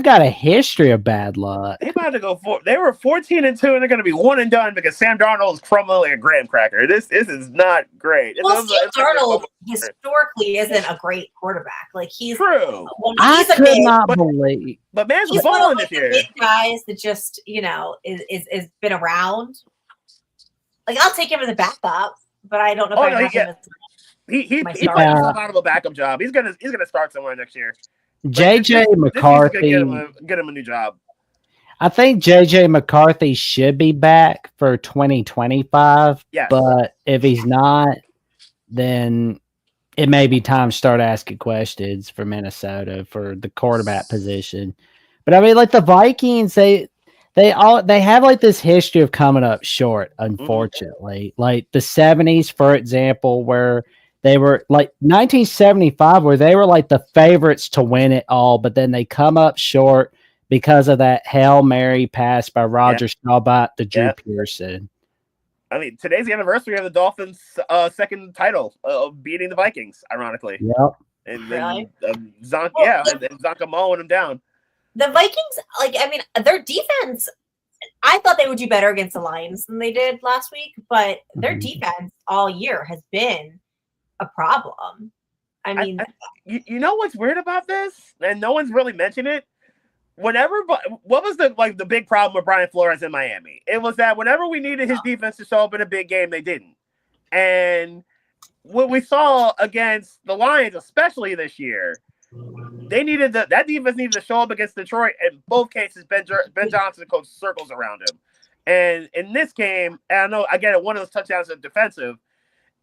got a history of bad luck. They about to go They were 14-2, and they're going to be one and done because Sam Darnold is crumbling like a graham cracker. This is not great. Well, Sam Darnold historically isn't a great quarterback. Like he's true. I could not believe. But man's he's balling one of this the year. big guys that just is been around. Like I'll take him as a backup, but I don't know if I have him as He played himself out of a backup job. He's gonna start somewhere next year. JJ McCarthy get him a new job. I think JJ McCarthy should be back for 2025. Yes. But if he's not, then it may be time to start asking questions for Minnesota for the quarterback position. But I mean, like the Vikings, they have like this history of coming up short, unfortunately. Mm-hmm. Like the 70s, for example, where they were like 1975, where they were like the favorites to win it all, but then they come up short because of that Hail Mary pass by Roger Staubach to Drew Pearson. I mean, today's the anniversary of the Dolphins' second title of beating the Vikings, ironically. Yep. And then Zonka mowing them down. The Vikings, their defense, I thought they would do better against the Lions than they did last week, but their defense all year has been a problem. I mean, you know what's weird about this? And no one's really mentioned it. What was the big problem with Brian Flores in Miami? It was that whenever we needed his defense to show up in a big game, they didn't. And what we saw against the Lions, especially this year, they needed that defense needed to show up against Detroit. In both cases, Ben Johnson coached circles around him. And in this game, and I know again one of those touchdowns is defensive.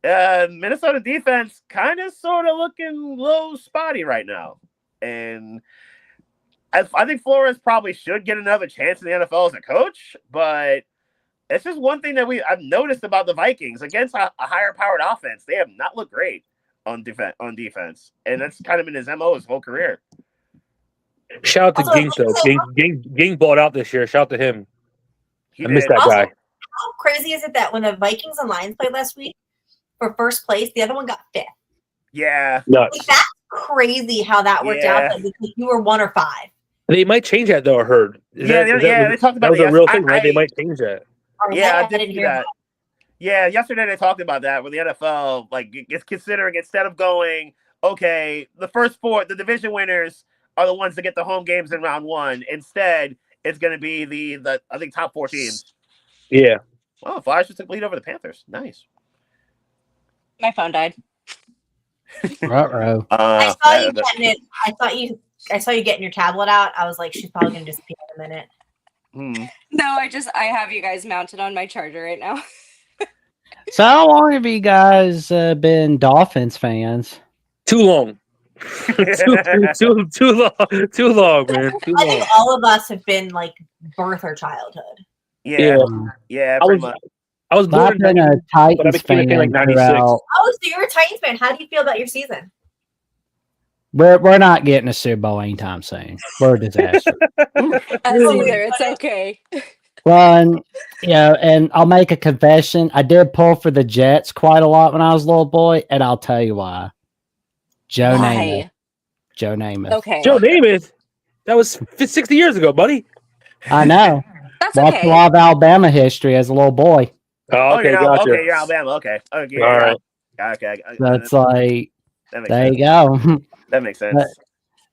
Minnesota defense kind of sort of looking a little spotty right now, and I think Flores probably should get another chance in the NFL as a coach. But it's just one thing that I've noticed about the Vikings against a higher powered offense. They have not looked great on defense, and that's kind of been his MO his whole career. Shout out to Ging though. Ging balled out this year. Shout out to him. I missed that guy. How crazy is it that when the Vikings and Lions played last week for first place, the other one got fifth? Yeah, nuts. Like, that's crazy how that worked out. Because you were 1 or 5. They might change that though. I heard. They talked about that was a real thing, right? They might change that. I didn't hear that. Yeah, yesterday they talked about that with the NFL. Like, it's considering instead of going, okay, the first 4, the division winners are the ones that get the home games in round 1. Instead, it's going to be the I think top 4 teams. Yeah. Oh, Flyers just took lead over the Panthers. Nice. My phone died. Ruh-roh. I saw you getting it. I saw you getting your tablet out. I was like, she's probably going to disappear in a minute. No, I have you guys mounted on my charger right now. So how long have you guys been Dolphins fans? Too long. too long, man. Too I long. think all of us have been like birth or childhood. Yeah, pretty much. I was born I've been a Titans fan like 96. Oh, so you're a Titans fan. How do you feel about your season? We're not getting a Super Bowl anytime soon. We're a disaster. It's okay. Well, and I'll make a confession. I did pull for the Jets quite a lot when I was a little boy, and I'll tell you why. Joe Namath. Okay. Joe Namath? That was 60 years ago, buddy. I know. That's Watched okay. a lot of Alabama history as a little boy. Oh, okay, gotcha. Okay, you're Alabama. Okay. All right. Okay. That's like, That makes there sense. you go. That makes sense.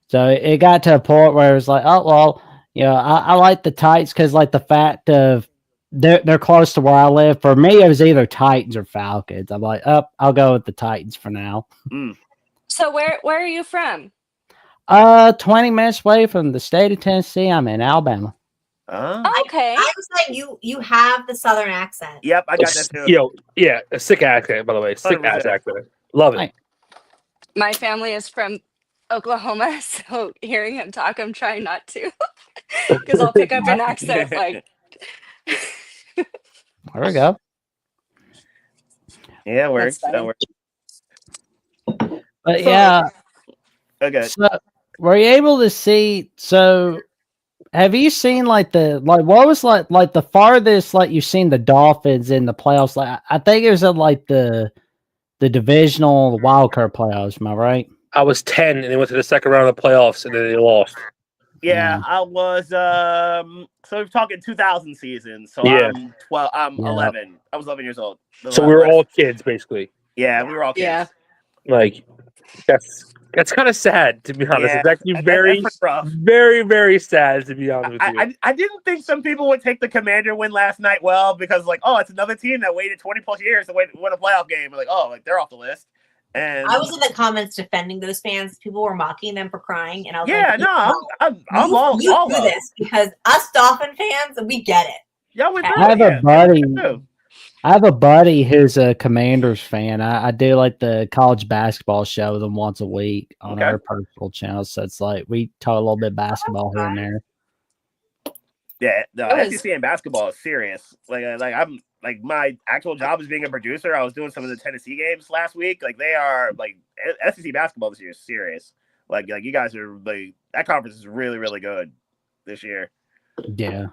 So it got to a point where it was like, oh, well, I like the Titans because like the fact of they're close to where I live. For me, it was either Titans or Falcons. I'm like, I'll go with the Titans for now. So where are you from? 20 minutes away from the state of Tennessee. I'm in Alabama. Okay. I was saying you have the Southern accent. Yep, I got that too. Yo, yeah, a sick accent, by the way. Sick ass 100%. accent. Love it. My family is from Oklahoma, so hearing him talk, I'm trying not to, because I'll pick up an accent like. There we go. Yeah, it works. That's That works. But So- yeah, Okay. so were you able to see? So, have you seen like what was like the farthest like you've seen the Dolphins in the playoffs? Like I think it was at like the divisional wild card playoffs. Am I right? I was 10 and they went to the second round of the playoffs and then they lost. Yeah, I was so we're talking 2000 season. So Yeah. I'm 12. I'm Yeah. 11. I was 11 years old. So we were all kids, basically. Yeah, we were all kids. Yeah. Like that's kind of sad, to be honest. Yeah, It's actually that's very, rough. very, very sad, to be honest with you. I didn't think some people would take the Commander win last night well because like, oh, it's another team that waited 20 plus years to win a playoff game. Like, oh, like they're off the list. And I was in the comments defending those fans. People were mocking them for crying, and I was yeah, like, no, I'm all you all do of this because us Dolphin fans, we get it. Y'all went I have a buddy. I have a buddy who's a Commanders fan. I do like the college basketball show with them once a week on our personal channel. So it's like we talk a little bit basketball here and there. Yeah, the SEC and basketball is serious. Like I'm like my actual job is being a producer. I was doing some of the Tennessee games last week. Like they are like SEC basketball this year is serious. Like you guys are like that conference is really really good this year. Yeah.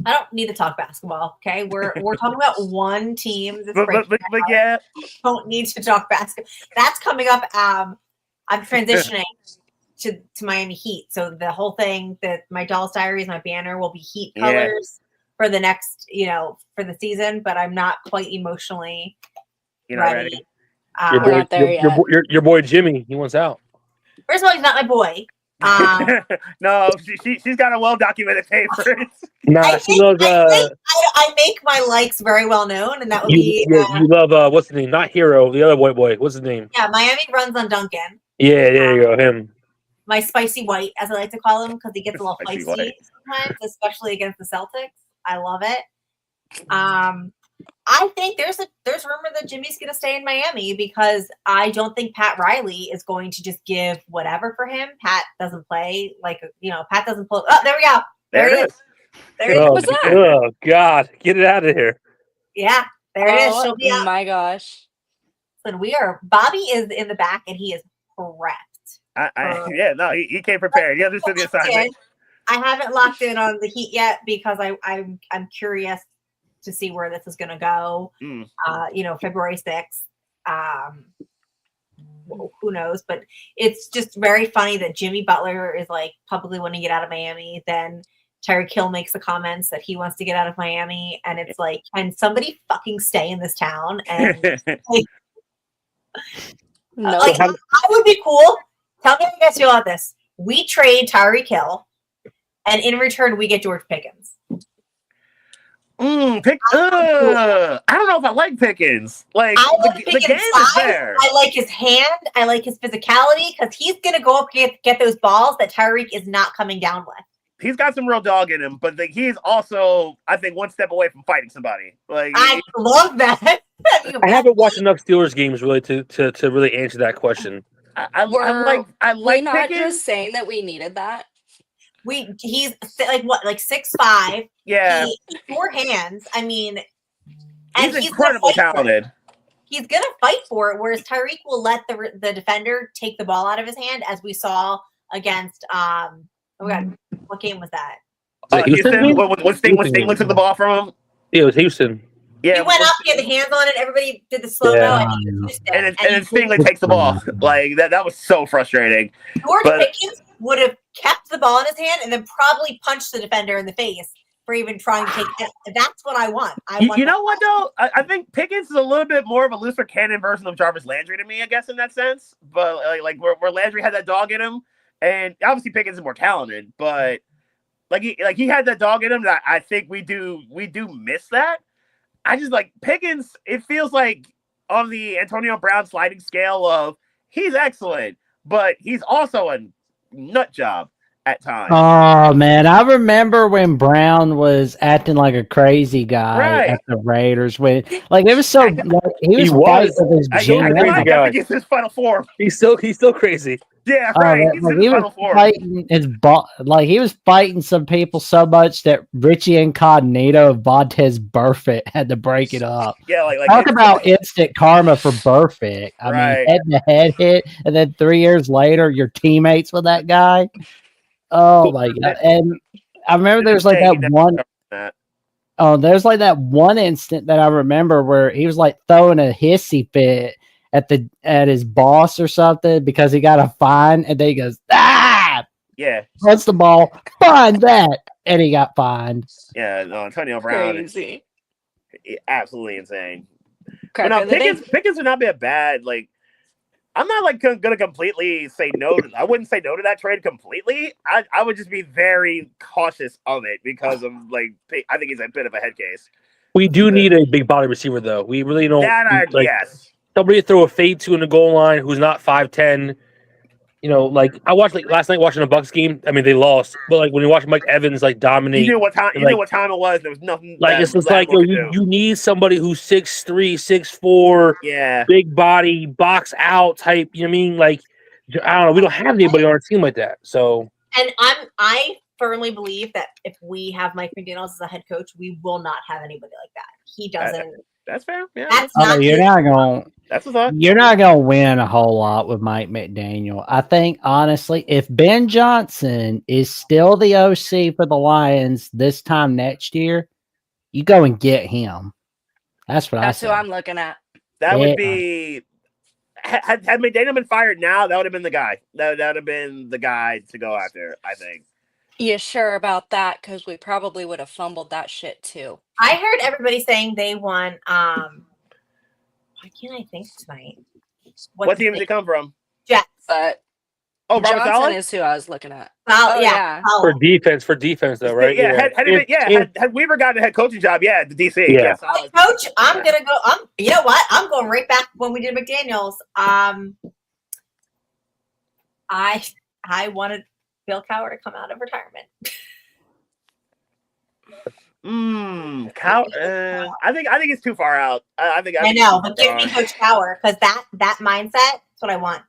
I don't need to talk basketball. Okay, we're talking about one team. But yeah, don't need to talk basketball. That's coming up. I'm transitioning to Miami Heat, so the whole thing that my Dolls Diaries, my banner will be Heat colors for the next, for the season. But I'm not quite emotionally ready. We're not there yet. Your boy Jimmy, he wants out. First of all, he's not my boy. No, she's got a well documented favorite. Nah, she loves. I make my likes very well known, and that would be. You love what's his name? Not Hero, the other white boy. What's his name? Yeah, Miami runs on Duncan. Yeah, there you go, him. My spicy white, as I like to call him, because he gets a little feisty sometimes, especially against the Celtics. I love it. I think there's rumor that Jimmy's going to stay in Miami because I don't think Pat Riley is going to just give whatever for him. Pat doesn't play Pat doesn't pull. Oh, there we go. There it is. There it is. What's that? Oh God, get it out of here. Yeah, there it is. She'll be out. Oh my gosh. Listen, Bobby is in the back and he is prepped. He came prepared. He understood the assignment. I haven't locked in on the Heat yet because I'm curious to see where this is going to go. February 6th. Who knows? But it's just very funny that Jimmy Butler is like publicly wanting to get out of Miami. Then Tyreek Hill makes the comments that he wants to get out of Miami, and it's like, can somebody fucking stay in this town? And no, I would be cool. Tell me how you guys feel about this. We trade Tyreek Hill, and in return, we get George Pickens. I don't know if I like Pickens. Like the game is there. I like his hand. I like his physicality because he's gonna go up get those balls that Tyreek is not coming down with. He's got some real dog in him, but he's also, I think, one step away from fighting somebody. Like I love that. I haven't watched enough Steelers games really to really answer that question. I like we're not Pickens. just saying that we needed that. He's like 6'5". Yeah, short hands. I mean, and he's incredibly talented. He's gonna fight for it, whereas Tyreek will let the defender take the ball out of his hand, as we saw against what game was that? Houston. When Stingley took the ball from him. Yeah, it was Houston. Yeah, he went up, he had the hands on it. Everybody did the slow mo, and then Stingley takes the ball. Like that was so frustrating. George Pickens would have kept the ball in his hand and then probably punched the defender in the face for even trying to take it. That's what I want. You know what though? I think Pickens is a little bit more of a looser cannon version of Jarvis Landry to me, I guess, in that sense. But like where Landry had that dog in him, and obviously Pickens is more talented, but he had that dog in him that I think we do miss that. I just like Pickens. It feels like on the Antonio Brown sliding scale of he's excellent, but he's also a nut job at times. Oh man, I remember when Brown was acting like a crazy guy Right. at the Raiders. When like it was so like, he was fighting with his I He's a crazy GM. guy. think it's his final form. He's still crazy. Yeah, Oh, right. man, He's like in his he was final form. fighting like he was fighting some people so much that Richie Incognito and Vontez Burfict had to break it up. Yeah, like Talk about instant karma for Burfict. I Right. mean, head hit, and then 3 years later, you're teammates with that guy. Oh my god! And I remember there's like that one. Oh, there's like that one instant that I remember where he was like throwing a hissy fit at his boss or something because he got a fine, and then he goes, "Ah!" Yeah. Runs the ball, find that, and he got fined. Yeah, no, Antonio Brown Crazy. is absolutely insane. Cracker But of the day. Pickens would not be a bad like. I'm not like gonna completely say no. I wouldn't say no to that trade completely. I would just be very cautious of it because of like I think he's a bit of a head case. We do need a big body receiver though. We really don't. Yes. Somebody to throw a fade to in the goal line who's not 5'10". You know, like I watched like last night watching a Bucks game. I mean, they lost, but like when you watch Mike Evans like dominate, You knew what time. You like, knew what time it was. There was nothing. Like it's just like you need somebody who's 6'3", 6'4", yeah, big body, box out type. You know what I mean? Like I don't know. We don't have anybody on our team like that. So And I firmly believe that if we have Mike McDaniel as a head coach, we will not have anybody like that. He doesn't. That's fair. Yeah, That's Oh, not. you're his- not going. that's a thought. You're not going to win a whole lot with Mike McDaniel. I think, honestly, if Ben Johnson is still the OC for the Lions this time next year, you go and get him. That's what That's I who say. I'm looking at. That Yeah. would be. Had McDaniel been fired now, that would have been the guy. That would have been the guy to go after, I think. You sure about that? Because we probably would have fumbled that shit too. I heard everybody saying they want. Why can't I think tonight? What team does he come from? Jets. But Robert Johnson Saleh? is who I was looking at. Oh, yeah. for defense though, right? Had Weaver gotten a head coaching job, the DC. Yeah. Yes. Coach, I'm gonna go. You know what? I'm going right back when we did McDaniel's. I wanted Bill Cowher to come out of retirement. I think it's too far out. I know, but give me Coach Cowher because that mindset. That's what I want.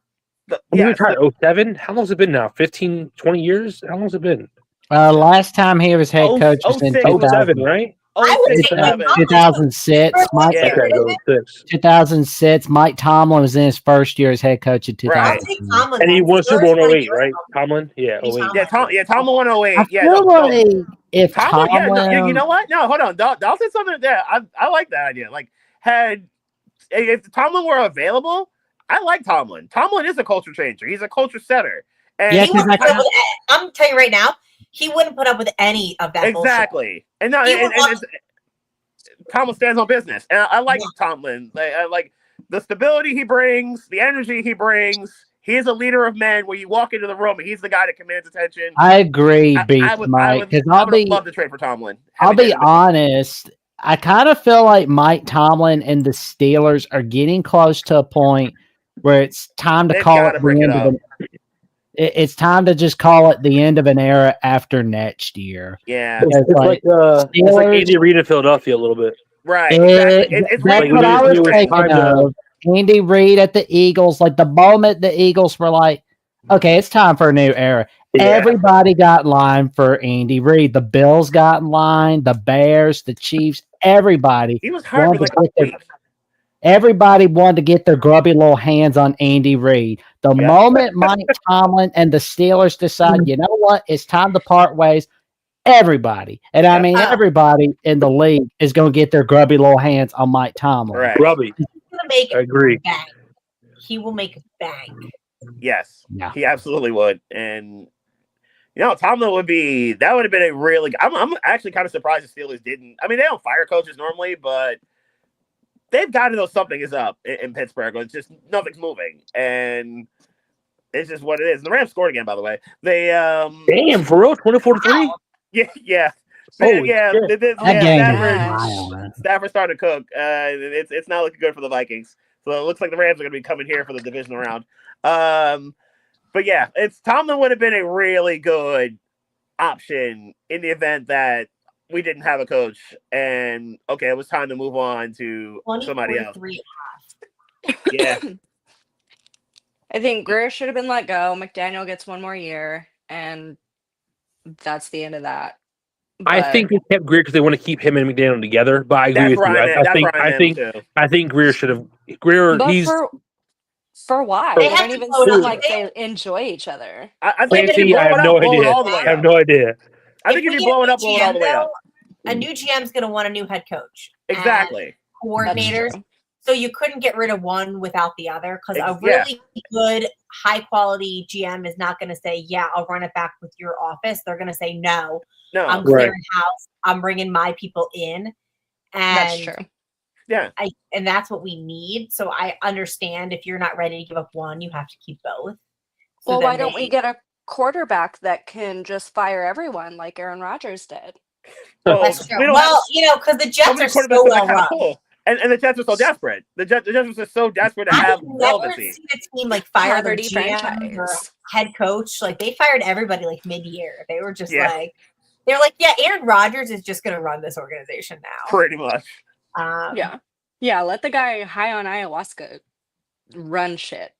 He retired 07? How long has it been now? 15, 20 years? How long has it been? Last time he was head coach was in 07, right? I would say 2006. Mike, Okay, go with 6. 2006. Mike Tomlin was in his first year as head coach in 2006. And he won Super Bowl in 08, right? Tomlin? Yeah, 08. Tomlin won 08. I feel like if Tomlin, you know what? No, hold on. Dal said something there. I like that idea. Like, if Tomlin were available, I like Tomlin. Tomlin is a culture changer. He's a culture setter. And I'm telling you right now, he wouldn't put up with any of that. Exactly. Bullshit. And Tomlin stands on business. And I like Tomlin. I like the stability he brings, the energy he brings. He is a leader of men where you walk into the room and he's the guy that commands attention. I agree, Mike. Because I would love to trade for Tomlin. I'll be honest. I kind of feel like Mike Tomlin and the Steelers are getting close to a point where it's time to call it the end of it's time to just call it the end of an era after next year. Yeah. It's like Andy Reid in Philadelphia a little bit. Right. That's what I was thinking of. Andy Reid at the Eagles, like the moment the Eagles were like, okay, it's time for a new era. Yeah. Everybody got in line for Andy Reid. The Bills got in line, the Bears, the Chiefs, everybody. He was hurt. Everybody wanted to get their grubby little hands on Andy Reid. The moment Mike Tomlin and the Steelers decide, you know what, it's time to part ways, everybody, and I mean everybody in the league is going to get their grubby little hands on Mike Tomlin. Right. Grubby. He's going to make I agree. Bang. He will make it bang. Yes. Yeah. He absolutely would. And Tomlin would have been a really. I'm actually kind of surprised the Steelers didn't. I mean, they don't fire coaches normally, but they've got to know something is up in Pittsburgh. It's just nothing's moving, and it's just what it is. And the Rams scored again, by the way. They damn for real 24-3. Yeah. Stafford started to cook. It's not looking good for the Vikings. So it looks like the Rams are going to be coming here for the divisional round. But yeah, Tomlin would have been a really good option in the event that we didn't have a coach, and okay, it was time to move on to somebody else. Yeah. I think Grier should have been let go. McDaniel gets one more year, and that's the end of that. I think they kept Grier because they want to keep him and McDaniel together. But I agree with you. I think Grier should have. For why? They don't even seem like they enjoy each other. I think if you blow it up, blow it all the way up. I have no idea. I think if you blow it up, blow it all the way up. A new GM's going to want a new head coach. Exactly. Coordinators. So you couldn't get rid of one without the other, because a really good, high-quality GM is not going to say, yeah, I'll run it back with your office. They're going to say, no, I'm clearing house. I'm bringing my people in. And that's true. Yeah. And that's what we need. So I understand if you're not ready to give up one, you have to keep both. So well, why don't we get a quarterback that can just fire everyone like Aaron Rodgers did? That's true. Well, because the Jets are so well run. Cool. And the Jets are so desperate. The Jets are so desperate to have relevancy. I've never seen a team like fire their GM or head coach. Like they fired everybody like mid-year. They were just like, they're like, yeah, Aaron Rodgers is just going to run this organization now. Pretty much. Yeah. Let the guy high on ayahuasca run shit.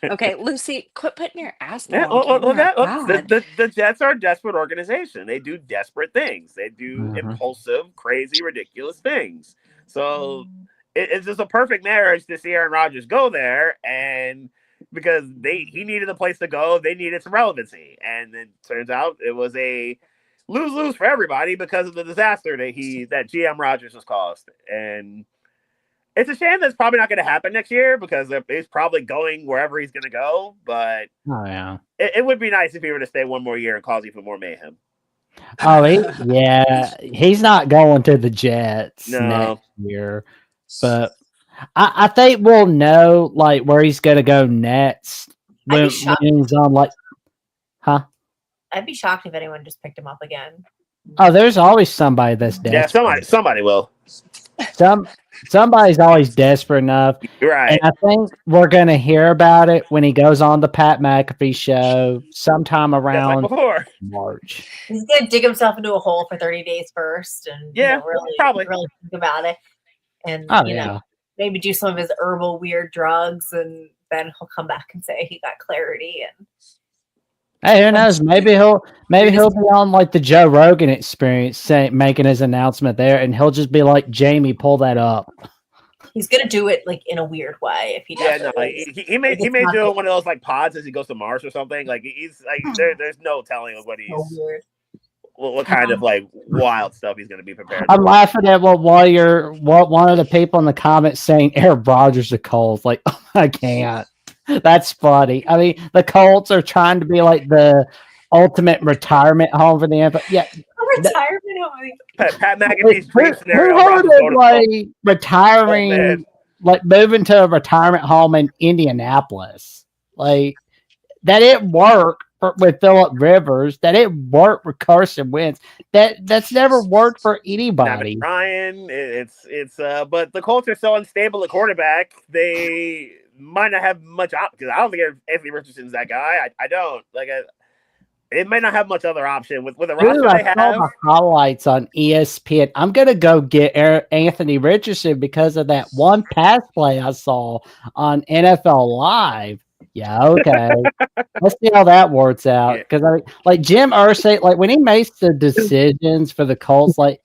Okay, Lucy, quit putting your ass down. The Jets are a desperate organization. They do desperate things. They do impulsive, crazy, ridiculous things. So it's just a perfect marriage to see Aaron Rodgers go there, and because he needed a place to go, they needed some relevancy, and it turns out it was a lose-lose for everybody because of the disaster that GM Rodgers has caused. And it's a shame that's probably not going to happen next year because he's probably going wherever he's going to go. But it would be nice if he were to stay one more year and cause even more mayhem. He's not going to the Jets next year. But I think we'll know like where he's going to go next when he's on like, I'd be shocked if anyone just picked him up again. Oh, there's always somebody that's desperate. Yeah, somebody will. Somebody's always desperate enough. Right. And I think we're going to hear about it when he goes on the Pat McAfee show sometime around March. He's going to dig himself into a hole for 30 days first and probably really think about it. And, maybe do some of his herbal weird drugs, and then he'll come back and say he got clarity. And hey, who knows? Maybe he'll be on like the Joe Rogan Experience, making his announcement there, and he'll just be like, "Jamie, pull that up." He's gonna do it like in a weird way if he does. Yeah, no, he may do one of those like pods as he goes to Mars or something. Like he's like there's no telling of what kind of like wild stuff he's gonna be prepared. I'm laughing at one of the people in the comments saying Aaron Rodgers to Colts. Like, oh, I can't. That's funny. I mean, the Colts are trying to be like the ultimate retirement home for the NFL. Yeah, retirement home. Pat McAfee's dream scenario. Who heard of like retiring, like moving to a retirement home in Indianapolis? Like that didn't work with Phillip Rivers. That didn't work with Carson Wentz. That's never worked for anybody. Ryan, but the Colts are so unstable at quarterback. They might not have much option because I don't think Anthony Richardson's that guy. I don't like it. It might not have much other option with the roster they have. The highlights on ESPN. I'm gonna go get Anthony Richardson because of that one pass play I saw on NFL Live. Yeah, okay. Let's see how that works out. Because like Jim Irsay, like when he makes the decisions for the Colts, like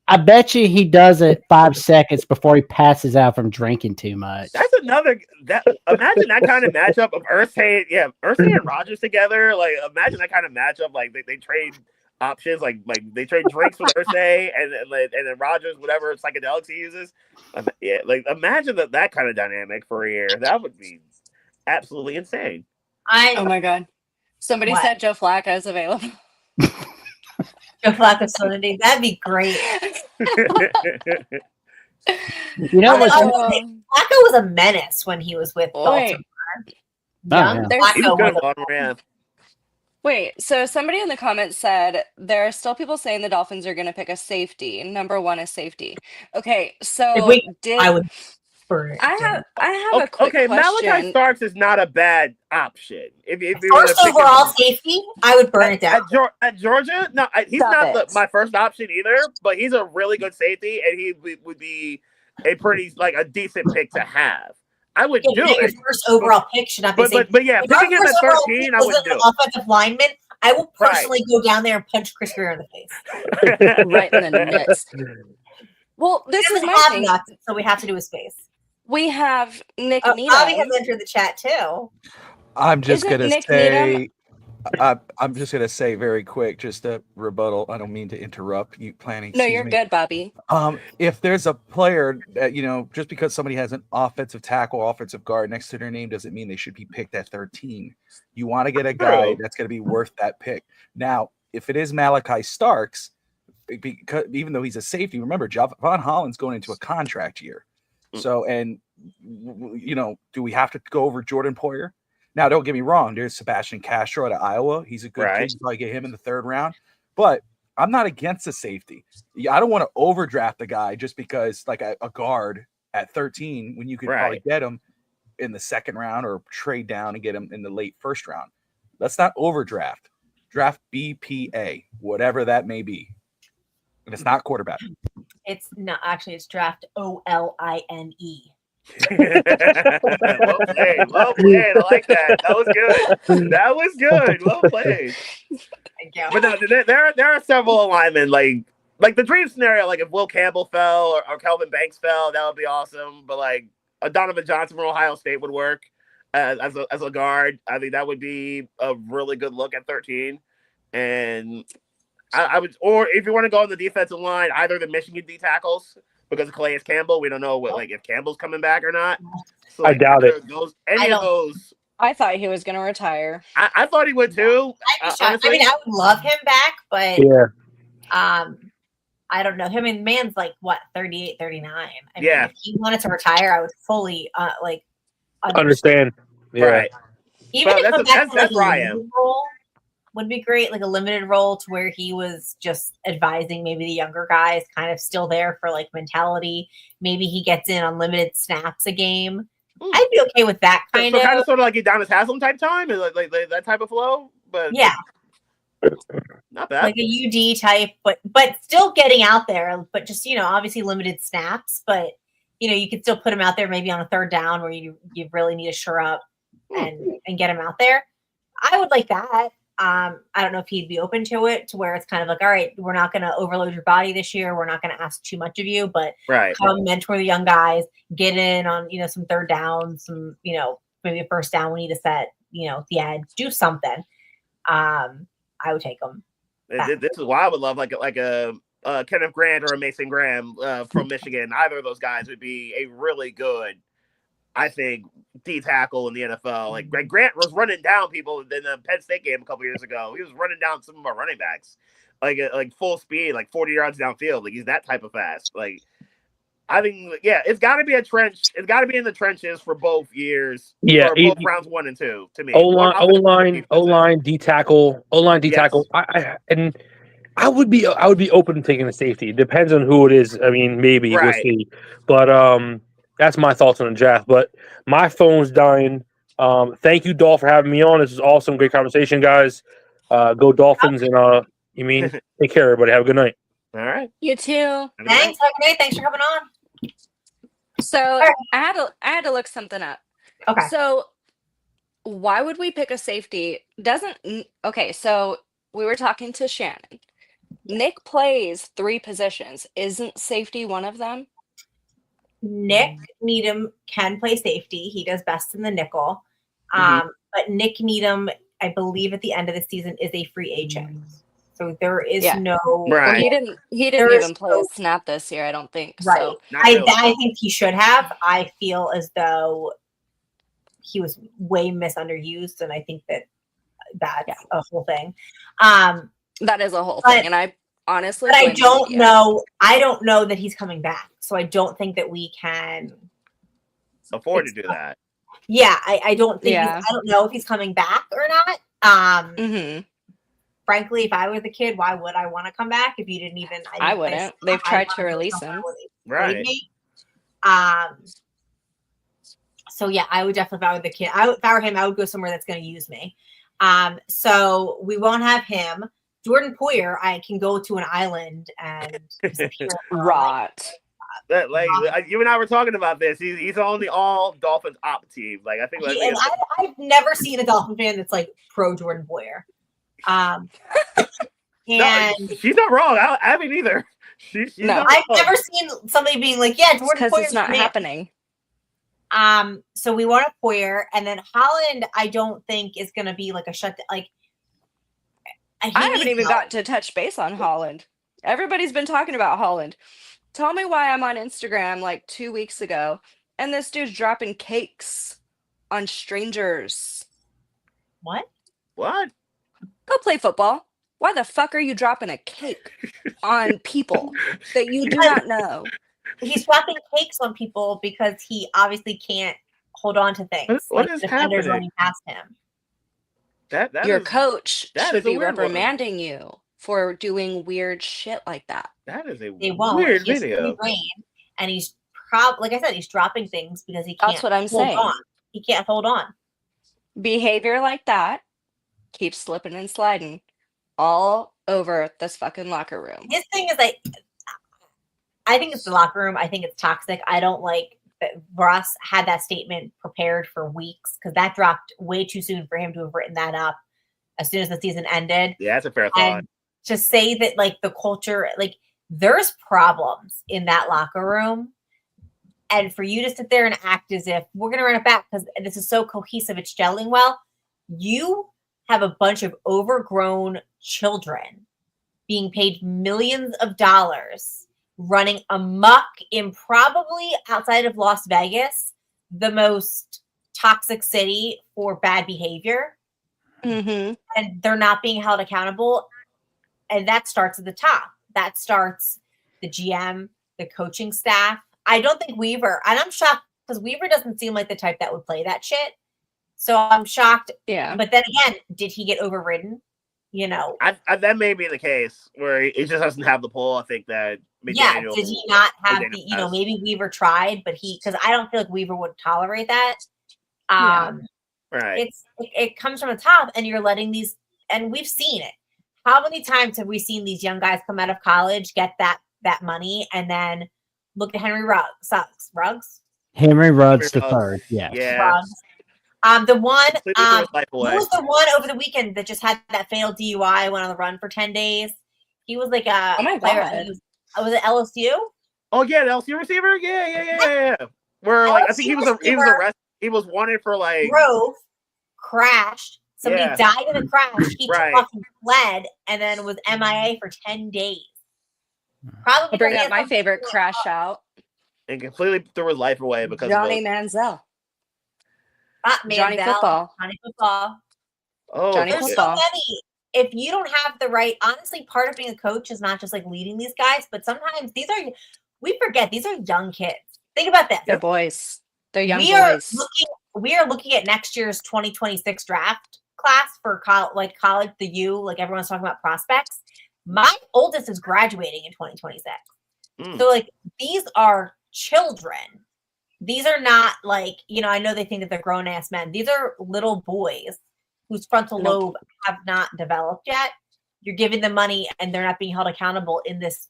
I bet you he does it 5 seconds before he passes out from drinking too much. That's imagine that kind of matchup of Irsay and Rodgers together. Like imagine that kind of matchup. Like they trade options, like they trade drinks with Irsay and then Rodgers whatever psychedelics he uses. Like imagine that kind of dynamic for a year. That would be absolutely insane. Oh my god! Somebody said Joe Flacco is available. Joe Flacco Sunday. That'd be great. You know what? Flacco was a menace when he was with Baltimore. Wait, so somebody in the comments said there are still people saying the Dolphins are going to pick a safety. Number one is safety. Okay, so burn it I down. have a quick Okay, Malachi question. Starks is not a bad option. If you First overall safety, I would burn it down. At Georgia, no, he's Stop not it. my first option either. But he's a really good safety, and he would be a pretty a decent pick to have. I would Yeah, do but your it. first overall pick should not be safety. But yeah, If our picking him first at overall 13, pick I would wasn't do. an offensive lineman, I will Right. personally go down there and punch Chris Grier in the face. Right in the nuts. Well, this He is doesn't my have thing. nuts, so we have to do his face. We have Nick Bobby Needham. has entered the chat too. I'm just Isn't gonna Nick say, I'm just gonna say very quick, just a rebuttal. I don't mean to interrupt you planning. No, excuse you're me. good, Bobby. If there's a player that, just because somebody has an offensive tackle, offensive guard next to their name doesn't mean they should be picked at 13. You want to get a guy that's going to be worth that pick. Now, if it is Malachi Starks, because even though he's a safety, remember Javon Holland's going into a contract year. So, and do we have to go over Jordan Poyer? Now, don't get me wrong. There's Sebastian Castro out of Iowa. He's a good kid. You probably get him in the 3rd round. But I'm not against the safety. I don't want to overdraft the guy just because like a guard at 13 when you could probably get him in the 2nd round or trade down and get him in the late 1st round. Let's not overdraft. Draft BPA, whatever that may be. And it's not quarterback. It's not actually. It's draft OLINE. Well played. I like that. That was good. Well played. Thank you. But no, there are several alignment like the dream scenario. Like if Will Campbell fell or Kelvin Banks fell, that would be awesome. But like a Donovan Johnson from Ohio State would work as a guard. I think that would be a really good look at 13. And I would, or if you want to go on the defensive line, either the Michigan D tackles. Because of Calais Campbell, we don't know if Campbell's coming back or not. So, I doubt it. Any of those. I thought he was going to retire. I thought he would too. I mean, I would love him back, but I don't know. I mean, man's like what 38, 39. I mean, if he wanted to retire, I would fully understand. Yeah. Right. Even But to come back to that's like where I a am. limited role would be great, like a limited role to where he was just advising maybe the younger guys, kind of still there for like mentality. Maybe he gets in on limited snaps a game. I'd be okay with that kind of. Kind of sort of like Udonis Haslam type time, like that type of flow. But yeah, not bad. like a UD type, but still getting out there. But just obviously limited snaps. But you could still put him out there maybe on a 3rd down where you really need to shore up and get him out there. I would like that. I don't know if he'd be open to it, to where it's kind of like, all right, we're not going to overload your body this year. We're not going to ask too much of you, but come mentor the young guys, get in on, some 3rd down, some, maybe a 1st down. We need to set, the edge, do something. I would take them. This is why I would love like a Kenneth Grant or a Mason Graham from Michigan. Either of those guys would be a really good, I think, D tackle in the NFL. Like Grant was running down people in the Penn State game a couple years ago. He was running down some of our running backs, like full speed, like 40 yards downfield. Like he's that type of fast. Like I think, it's got to be a trench. It's got to be in the trenches for both years. Yeah, for both rounds 1 and 2. To me, O line, D tackle, I would be open to taking the safety. It depends on who it is. I mean, maybe we'll see. But that's my thoughts on the draft. But my phone's dying. Thank you, Dolph, for having me on. This is awesome. Great conversation, guys. Go Dolphins. And take care, everybody. Have a good night. All right. You too. Thanks. Okay. Thanks for coming on. So I had to look something up. Okay. So why would we pick a safety? So we were talking to Shannon. Nick plays 3 positions. Isn't safety one of them? Nick Needham can play safety. He does best in the nickel. But Nick Needham, I believe at the end of the season, is a free agent. So there is no. Well, he didn't even play a snap this year, I don't think. Right. So. I think he should have. I feel as though he was way misunderused, and I think that's a whole thing. That is a whole thing, and I honestly. But I don't know. I don't know that he's coming back, so I don't think that we can afford to do that. Yeah, I don't think. I don't know if he's coming back or not. Frankly, if I were the kid, why would I want to come back if you didn't even? I wouldn't. They've tried to release him. Right. So yeah, I would definitely, if I were the kid, if I were him, I would go somewhere that's going to use me. So we won't have him. Jordan Poyer, I can go to an island and disappear. Rot. That, like you and I were talking about this. He's on the all Dolphins op team. Like I think. I've never seen a Dolphin fan that's like pro Jordan Poyer. And no, she's not wrong. I haven't either. She's No. not I've wrong. never seen somebody being like, "Yeah, Jordan Because Poyer's it's not the man." happening. So we want a Poyer, and then Holland, I don't think is going to be like a shut. Like, I haven't even got to touch base on Holland. Everybody's been talking about Holland. Tell me why I'm on Instagram like 2 weeks ago, and this dude's dropping cakes on strangers. What? What? Go play football. Why the fuck are you dropping a cake on people that you do not know? He's dropping cakes on people because he obviously can't hold on to things. What like is the defenders happening? running past him. Your coach that should is a be weird one. reprimanding you for doing weird shit like that. That is a They won't. weird He has free video. reign, and he's like I said, he's dropping things because he can't. That's what I'm hold saying. on. He can't hold on. Behavior like that keeps slipping and sliding all over this fucking locker room. His thing is like, I think it's the locker room. I think it's toxic. I don't like that Russ had that statement prepared for weeks because that dropped way too soon for him to have written that up as soon as the season ended. Yeah, that's a fair thought. And to say that like the culture, like there's problems in that locker room. And for you to sit there and act as if we're going to run it back because this is so cohesive, it's gelling well. You have a bunch of overgrown children being paid millions of dollars running amok in probably outside of Las Vegas, the most toxic city for bad behavior. Mm-hmm. And they're not being held accountable. And that starts at the top. That starts the GM, the coaching staff. I don't think Weaver, and I'm shocked because Weaver doesn't seem like the type that would play that shit. So I'm shocked. Yeah. But then again, did he get overridden? You know. That may be the case where he just doesn't have the pull. I think that McDaniel, did he not have McDaniel the, you know, maybe Weaver tried, but because I don't feel like Weaver would tolerate that. Right. It comes from the top and you're letting these, and we've seen it. How many times have we seen these young guys come out of college, get that money, and then look at Henry Ruggs? Henry Ruggs the third, yes. Yeah. Ruggs. The one, who was the one over the weekend that just had that fatal DUI, went on the run for 10 days? He was like a player. Was it LSU? Oh yeah, the LSU receiver. Yeah. Where like I think he was arrested. He was wanted for like drove, crashed. Somebody died in the crash. He fucking fled and then was MIA for 10 days. Probably I'll bring up my favorite crash out. And completely threw his life away because Johnny of Manziel. Johnny Football. Oh, Johnny there's Football. so many. If you don't have the right, honestly, part of being a coach is not just like leading these guys, but sometimes we forget these are young kids. Think about this. They're boys. They're young boys. We are looking at next year's 2026 draft class for college, the U, like everyone's talking about prospects. My oldest is graduating in 2026. So like these are children. These are not like, you know, I know they think that they're grown ass men. These are little boys whose frontal lobe have not developed yet. You're giving them money and they're not being held accountable in this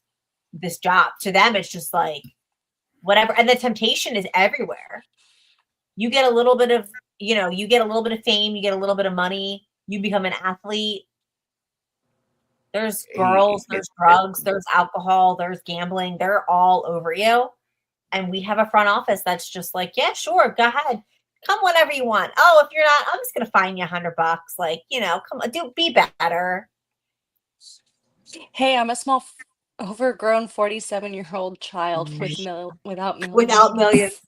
job. To them, it's just like whatever. And the temptation is everywhere. You get a little bit of, you know, you get a little bit of fame, you get a little bit of money, you become an athlete. There's girls, there's drugs, there's alcohol, there's gambling. They're all over you. And we have a front office that's just like, yeah, sure, go ahead. Come whenever you want. Oh, if you're not, I'm just going to fine you $100. Like, you know, come on, be better. Hey, I'm a small, overgrown 47-year-old child without millions. Without millions.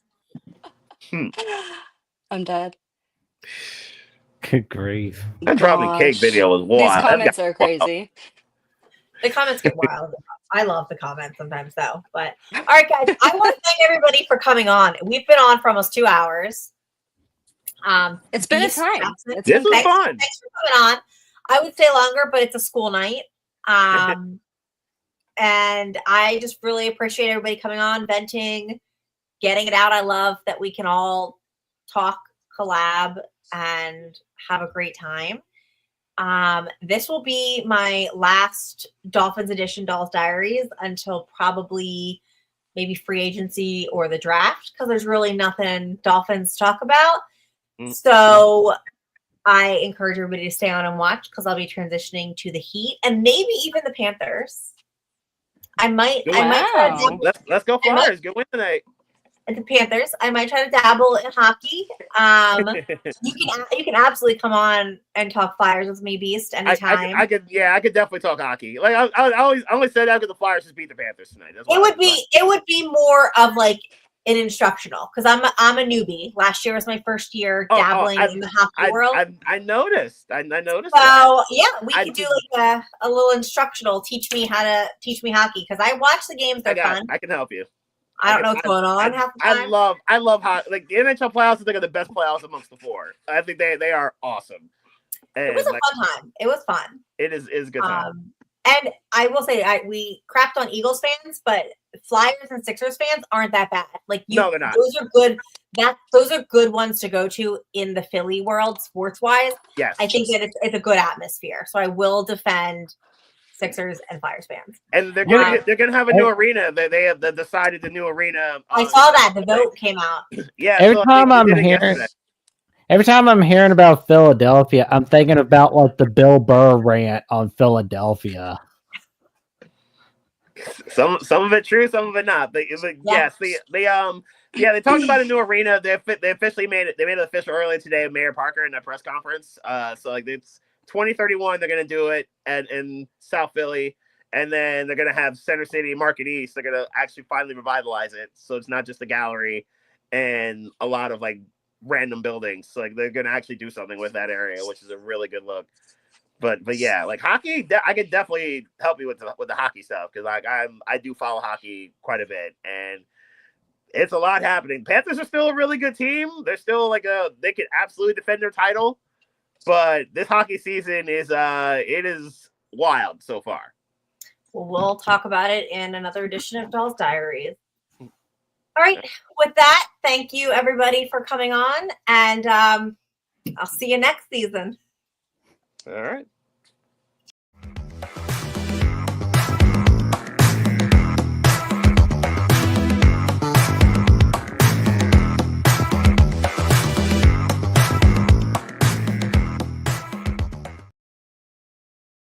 I'm dead. Good grief. That dropping cake video was wild. These comments are crazy. The comments get wild. I love the comments sometimes, though. But all right, guys, I want to thank everybody for coming on. We've been on for almost 2 hours. It's been a time. This was fun. Thanks for coming on. I would say longer, but it's a school night. And I just really appreciate everybody coming on, venting, getting it out. I love that we can all talk, collab, and have a great time. This will be my last Dolphins edition Dolls Diaries until probably maybe free agency or the draft, because there's really nothing Dolphins to talk about. So I encourage everybody to stay on and watch, because I'll be transitioning to the Heat and maybe even the Panthers. I might try to dabble, let's go Flyers. Good win tonight. and the Panthers. I might try to dabble in hockey. You can absolutely come on and talk Flyers with me, Beast, anytime. I could definitely talk hockey. Like I only said that because the Flyers just beat the Panthers tonight. It would be more of like an instructional, because I'm a newbie. Last year was my first year dabbling in the hockey world. I noticed. I noticed. So yeah, we could do like a little instructional. Teach me hockey, because I watch the games. They're fun. I can help you. I don't know what's going on half the time. I love how, like, the NHL playoffs. I think are the best playoffs amongst the four. I think they are awesome. And it was a fun time. It was fun. It is a good time. And I will say, we crapped on Eagles fans, but Flyers and Sixers fans aren't that bad. Like, no, they're not. Those are good. Those are good ones to go to in the Philly world, sports wise. Yes, I think that it's a good atmosphere. So I will defend Sixers and Flyers fans. And they're gonna have a new arena. They have decided the new arena. I saw that the vote came out. Yeah. Every time I'm hearing about Philadelphia, I'm thinking about like the Bill Burr rant on Philadelphia. Some of it true, some of it not. Yes, they talked about a new arena. They officially made it. They made it official earlier today. Mayor Parker in a press conference. So like it's 2031. They're gonna do it in South Philly, and then they're gonna have Center City, Market East. They're gonna actually finally revitalize it. So it's not just a gallery and a lot of like random buildings. So like they're gonna actually do something with that area, which is a really good look. But yeah, like hockey, I could definitely help you with the hockey stuff, because like I do follow hockey quite a bit, and it's a lot happening. Panthers are still a really good team. They're still they could absolutely defend their title, but this hockey season is it is wild so far. Well, we'll talk about it in another edition of Dolls Diaries. All right, with that, thank you everybody for coming on, and I'll see you next season. All right.